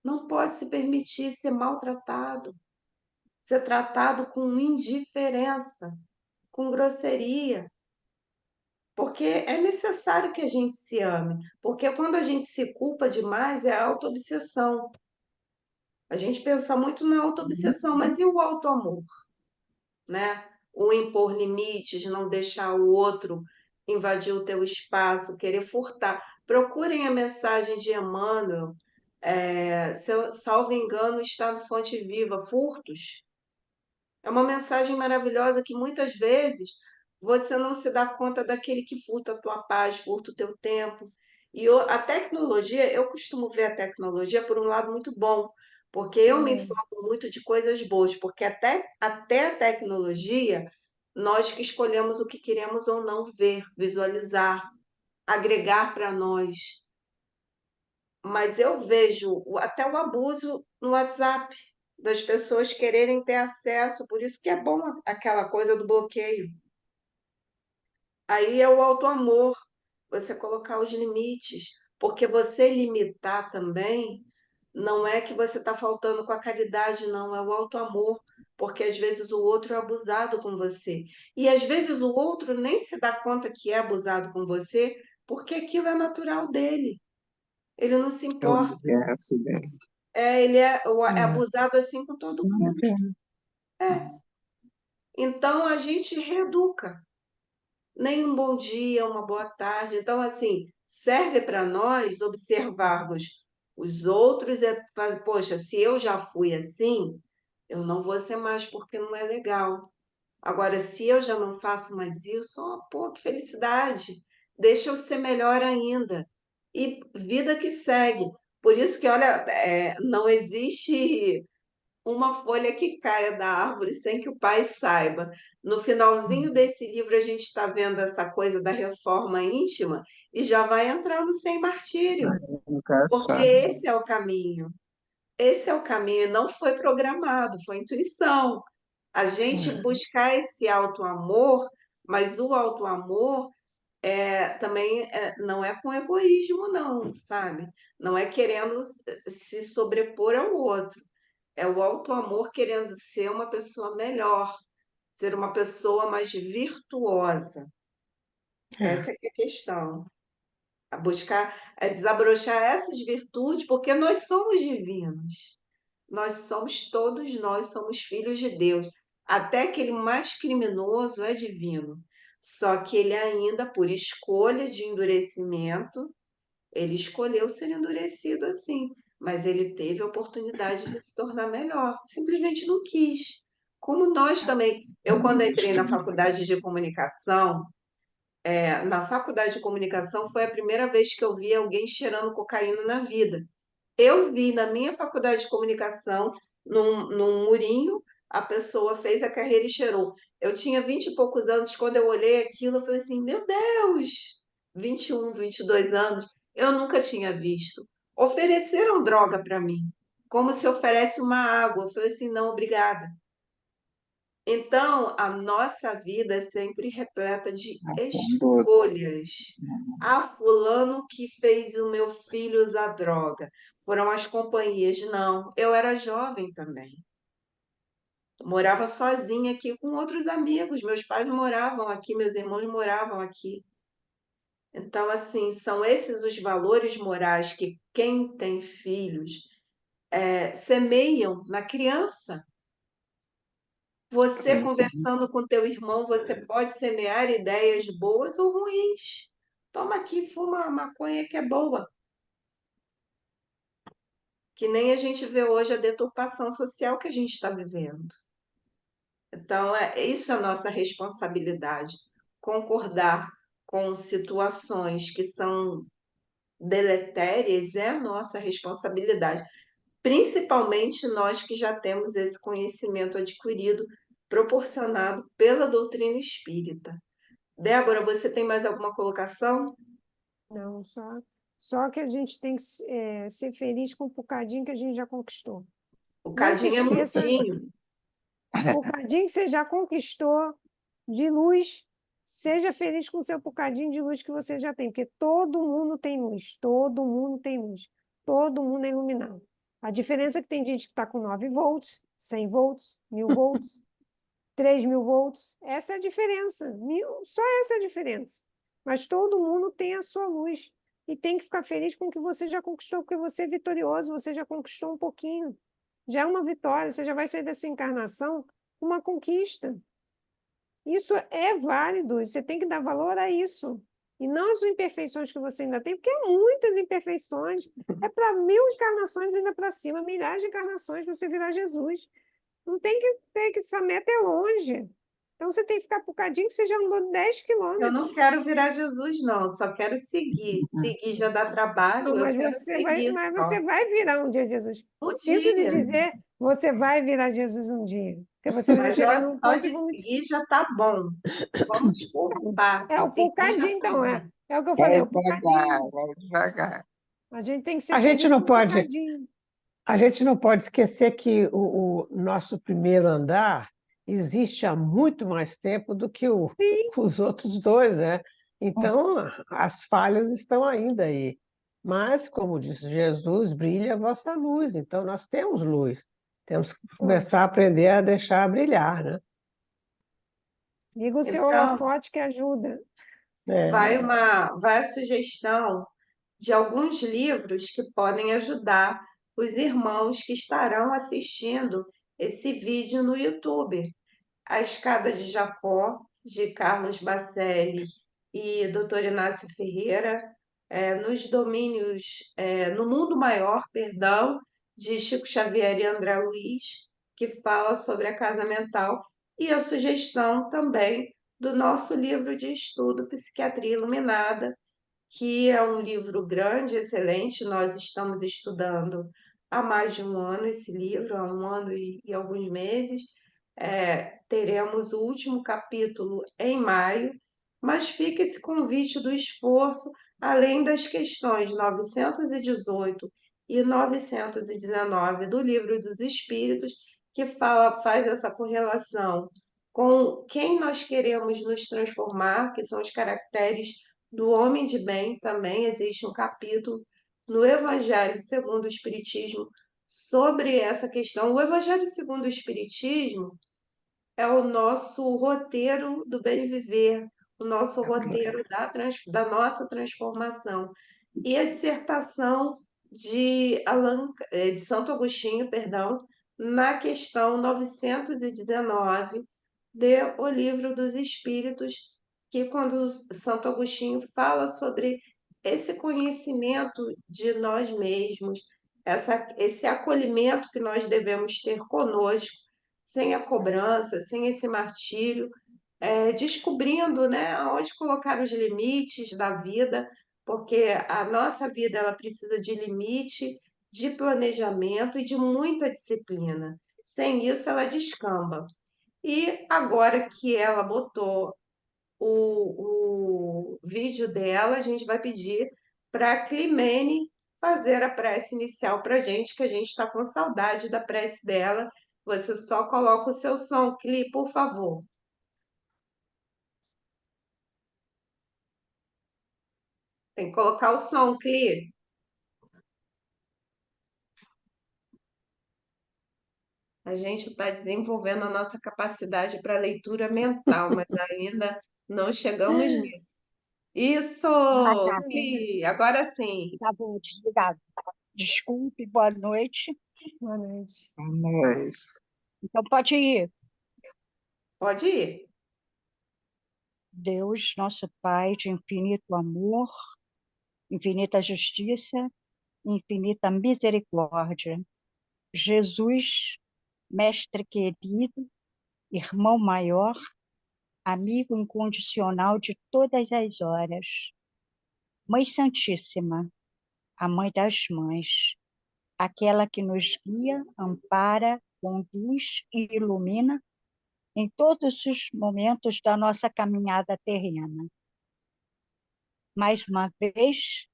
Não pode se permitir ser maltratado, ser tratado com indiferença, com grosseria, porque é necessário que a gente se ame, porque quando a gente se culpa demais é autoobsessão. A gente pensa muito na autoobsessão, mas e o autoamor, né? O impor limites, não deixar o outro invadir o teu espaço, querer furtar. Procurem a mensagem de Emmanuel, se eu salvo engano, está no Fonte Viva, Furtos. É uma mensagem maravilhosa que muitas vezes você não se dá conta daquele que furta a tua paz, furta o teu tempo. E a tecnologia, eu costumo ver a tecnologia por um lado muito bom, porque eu me É, informo muito de coisas boas, porque até a tecnologia, nós que escolhemos o que queremos ou não ver, visualizar, agregar para nós. Mas eu vejo até o abuso no WhatsApp, das pessoas quererem ter acesso, por isso que é bom aquela coisa do bloqueio. Aí é o auto-amor, você colocar os limites, porque você limitar também não é que você está faltando com a caridade, não, é o auto-amor, porque às vezes o outro é abusado com você. E às vezes o outro nem se dá conta que é abusado com você, porque aquilo é natural dele. Ele não se É o importa. universo dele. Ele é É, abusado assim com todo é mundo. verdade. Então a gente reeduca. Nem um bom dia, uma boa tarde. Então, assim, serve para nós observarmos os outros. Poxa, se eu já fui assim, eu não vou ser mais porque não é legal. Agora, se eu já não faço mais isso, ó, pô, que felicidade. Deixa eu ser melhor ainda. E vida que segue. Por isso que, olha, não existe uma folha que caia da árvore sem que o pai saiba. No finalzinho desse livro, a gente está vendo essa coisa da reforma íntima e já vai entrando sem martírio, Nunca porque sabe. esse é o caminho. Esse é o caminho, não foi programado, foi intuição. A gente buscar esse auto-amor, mas o auto-amor também não é com egoísmo, não, sabe? Não é querendo se sobrepor ao outro. É o auto-amor querendo ser uma pessoa melhor, ser uma pessoa mais virtuosa. É, Essa é que é a questão. A buscar, desabrochar essas virtudes, porque nós somos divinos. Todos nós somos filhos de Deus. Até aquele mais criminoso é divino. Só que ele ainda, por escolha de endurecimento, ele escolheu ser endurecido assim, mas ele teve a oportunidade de se tornar melhor, simplesmente não quis. Como nós também. Eu, quando entrei na faculdade de comunicação, na faculdade de comunicação foi a primeira vez que eu vi alguém cheirando cocaína na vida. Eu vi na minha faculdade de comunicação, num murinho, a pessoa fez a carreira e cheirou. Eu tinha 20 e poucos anos, quando eu olhei aquilo, eu falei assim, meu Deus, 21, 22 anos, eu nunca tinha visto. Ofereceram droga para mim, como se oferece uma água. Eu falei assim, não, obrigada. Então, a nossa vida é sempre repleta de Conduta. escolhas. Ah, fulano que fez o meu filho usar droga. Foram as companhias. Não, eu era jovem também. Morava sozinha aqui com outros amigos. Meus pais moravam aqui, meus irmãos moravam aqui. Então, assim, são esses os valores morais que quem tem filhos semeiam na criança. Você conversando com teu irmão, você pode semear ideias boas ou ruins. Toma aqui, fuma a maconha que é boa. Que nem a gente vê hoje a deturpação social que a gente está vivendo. Então, isso é a nossa responsabilidade. Concordar com situações que são deletérias é a nossa responsabilidade. Principalmente nós que já temos esse conhecimento adquirido, proporcionado pela doutrina espírita. Débora, você tem mais alguma colocação? não, só que a gente tem que ser feliz com o bocadinho que a gente já conquistou. O Nunca cadinho é esqueça mudinho. o bocadinho que você já conquistou de luz. Seja feliz com o seu bocadinho de luz que você já tem, porque todo mundo tem luz, todo mundo tem luz, todo mundo é iluminado. A diferença é que tem gente que está com 9 volts, 100 volts, 1000 volts, 3000 volts. Essa é a diferença. Só essa é a diferença. Mas todo mundo tem a sua luz. E tem que ficar feliz com o que você já conquistou, porque você é vitorioso, você já conquistou um pouquinho. Já é uma vitória, você já vai sair dessa encarnação com uma conquista. Isso é válido, você tem que dar valor a isso. E não as imperfeições que você ainda tem, porque é muitas imperfeições. É para 1000 encarnações ainda para cima, milhares de encarnações para você virar Jesus. Não tem que ter que essa meta é longe. Então você tem que ficar pucadinho que você já andou 10 Eu não quilômetros. quero virar Jesus, não, só quero seguir. Seguir já dá trabalho, Não, eu quero seguir mas só. você vai virar um dia Jesus. Um Sinto lhe dia, dizer, você vai virar Jesus um dia. Porque você vai mas eu, chegar num só ponto e de vamos. seguir já tá bom. Vamos por É partes, o seguir já pucadinho, tá então, bom. é o que eu Vai falei, é o devagar, pucadinho. vai devagar. A gente tem que ser A gente feliz não com o pode, pucadinho. a gente não pode esquecer que o nosso primeiro andar existe há muito mais tempo do que Sim, os outros dois, né? Então, as falhas estão ainda aí. Mas, como disse Jesus, brilha a vossa luz. Então, nós temos luz. Temos que começar a aprender a deixar brilhar, né? liga o seu Então, holofote que ajuda. É, vai a sugestão de alguns livros que podem ajudar os irmãos que estarão assistindo esse vídeo no YouTube. A Escada de Jacó, de Carlos Bacelli e Dr. Inácio Ferreira, nos domínios, no Mundo Maior, perdão, de Chico Xavier e André Luiz, que fala sobre a casa mental, e a sugestão também do nosso livro de estudo Psiquiatria Iluminada, que é um livro grande, excelente. Nós estamos estudando há mais de um ano esse livro, há um ano e alguns meses. Teremos o último capítulo em maio, mas fica esse convite do esforço, além das questões 918 e 919 do Livro dos Espíritos, que faz essa correlação com quem nós queremos nos transformar, que são os caracteres do homem de bem. Também existe um capítulo no Evangelho segundo o Espiritismo sobre essa questão. O Evangelho segundo o Espiritismo é o nosso roteiro do bem viver, o nosso roteiro da nossa transformação. E a dissertação de Santo Agostinho, perdão, na questão 919 de O Livro dos Espíritos, que quando Santo Agostinho fala sobre esse conhecimento de nós mesmos, esse acolhimento que nós devemos ter conosco, sem a cobrança, sem esse martírio, descobrindo, né, aonde colocar os limites da vida, porque a nossa vida ela precisa de limite, de planejamento e de muita disciplina. Sem isso, ela descamba. E agora que ela botou o vídeo dela, a gente vai pedir para a Climene fazer a prece inicial para a gente, que a gente está com saudade da prece dela. Você só coloca o seu som, Cli, por favor. Tem que colocar o som, Cli. A gente está desenvolvendo a nossa capacidade para leitura mental, mas ainda não chegamos nisso. Isso, Ah, tá. Sim. Cli, agora sim. Tá bom, desligado. Desculpe, boa noite. Boa noite. Mas, Então pode ir. Pode ir. Deus, nosso Pai de infinito amor, infinita justiça, infinita misericórdia. Jesus, mestre querido, irmão maior, amigo incondicional de todas as horas. Mãe Santíssima, a mãe das mães, aquela que nos guia, ampara, conduz e ilumina em todos os momentos da nossa caminhada terrena. Mais uma vez,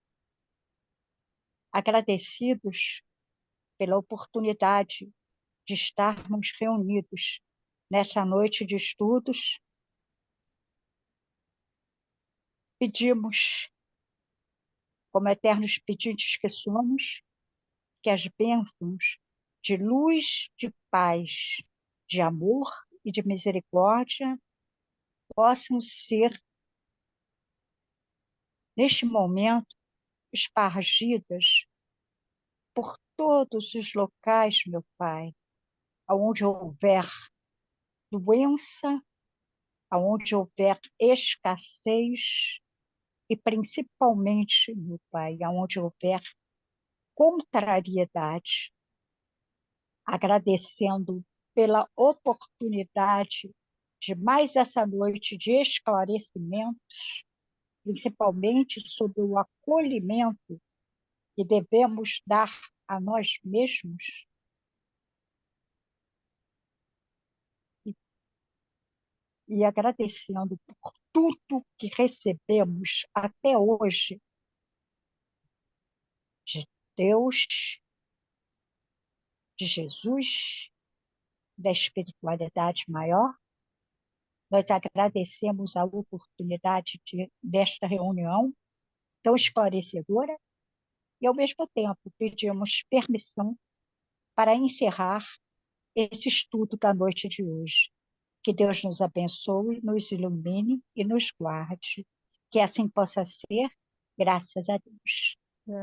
agradecidos pela oportunidade de estarmos reunidos nessa noite de estudos, pedimos, como eternos pedintes que somos, que as bênçãos de luz, de paz, de amor e de misericórdia possam ser, neste momento, espargidas por todos os locais, meu Pai, aonde houver doença, aonde houver escassez e principalmente, meu Pai, aonde houver contrariedade, agradecendo pela oportunidade de mais essa noite de esclarecimentos, principalmente sobre o acolhimento que devemos dar a nós mesmos, e agradecendo por tudo que recebemos até hoje de Deus, de Jesus, da espiritualidade maior. Nós agradecemos a oportunidade desta reunião tão esclarecedora e, ao mesmo tempo, pedimos permissão para encerrar esse estudo da noite de hoje. Que Deus nos abençoe, nos ilumine e nos guarde. Que assim possa ser, graças a Deus.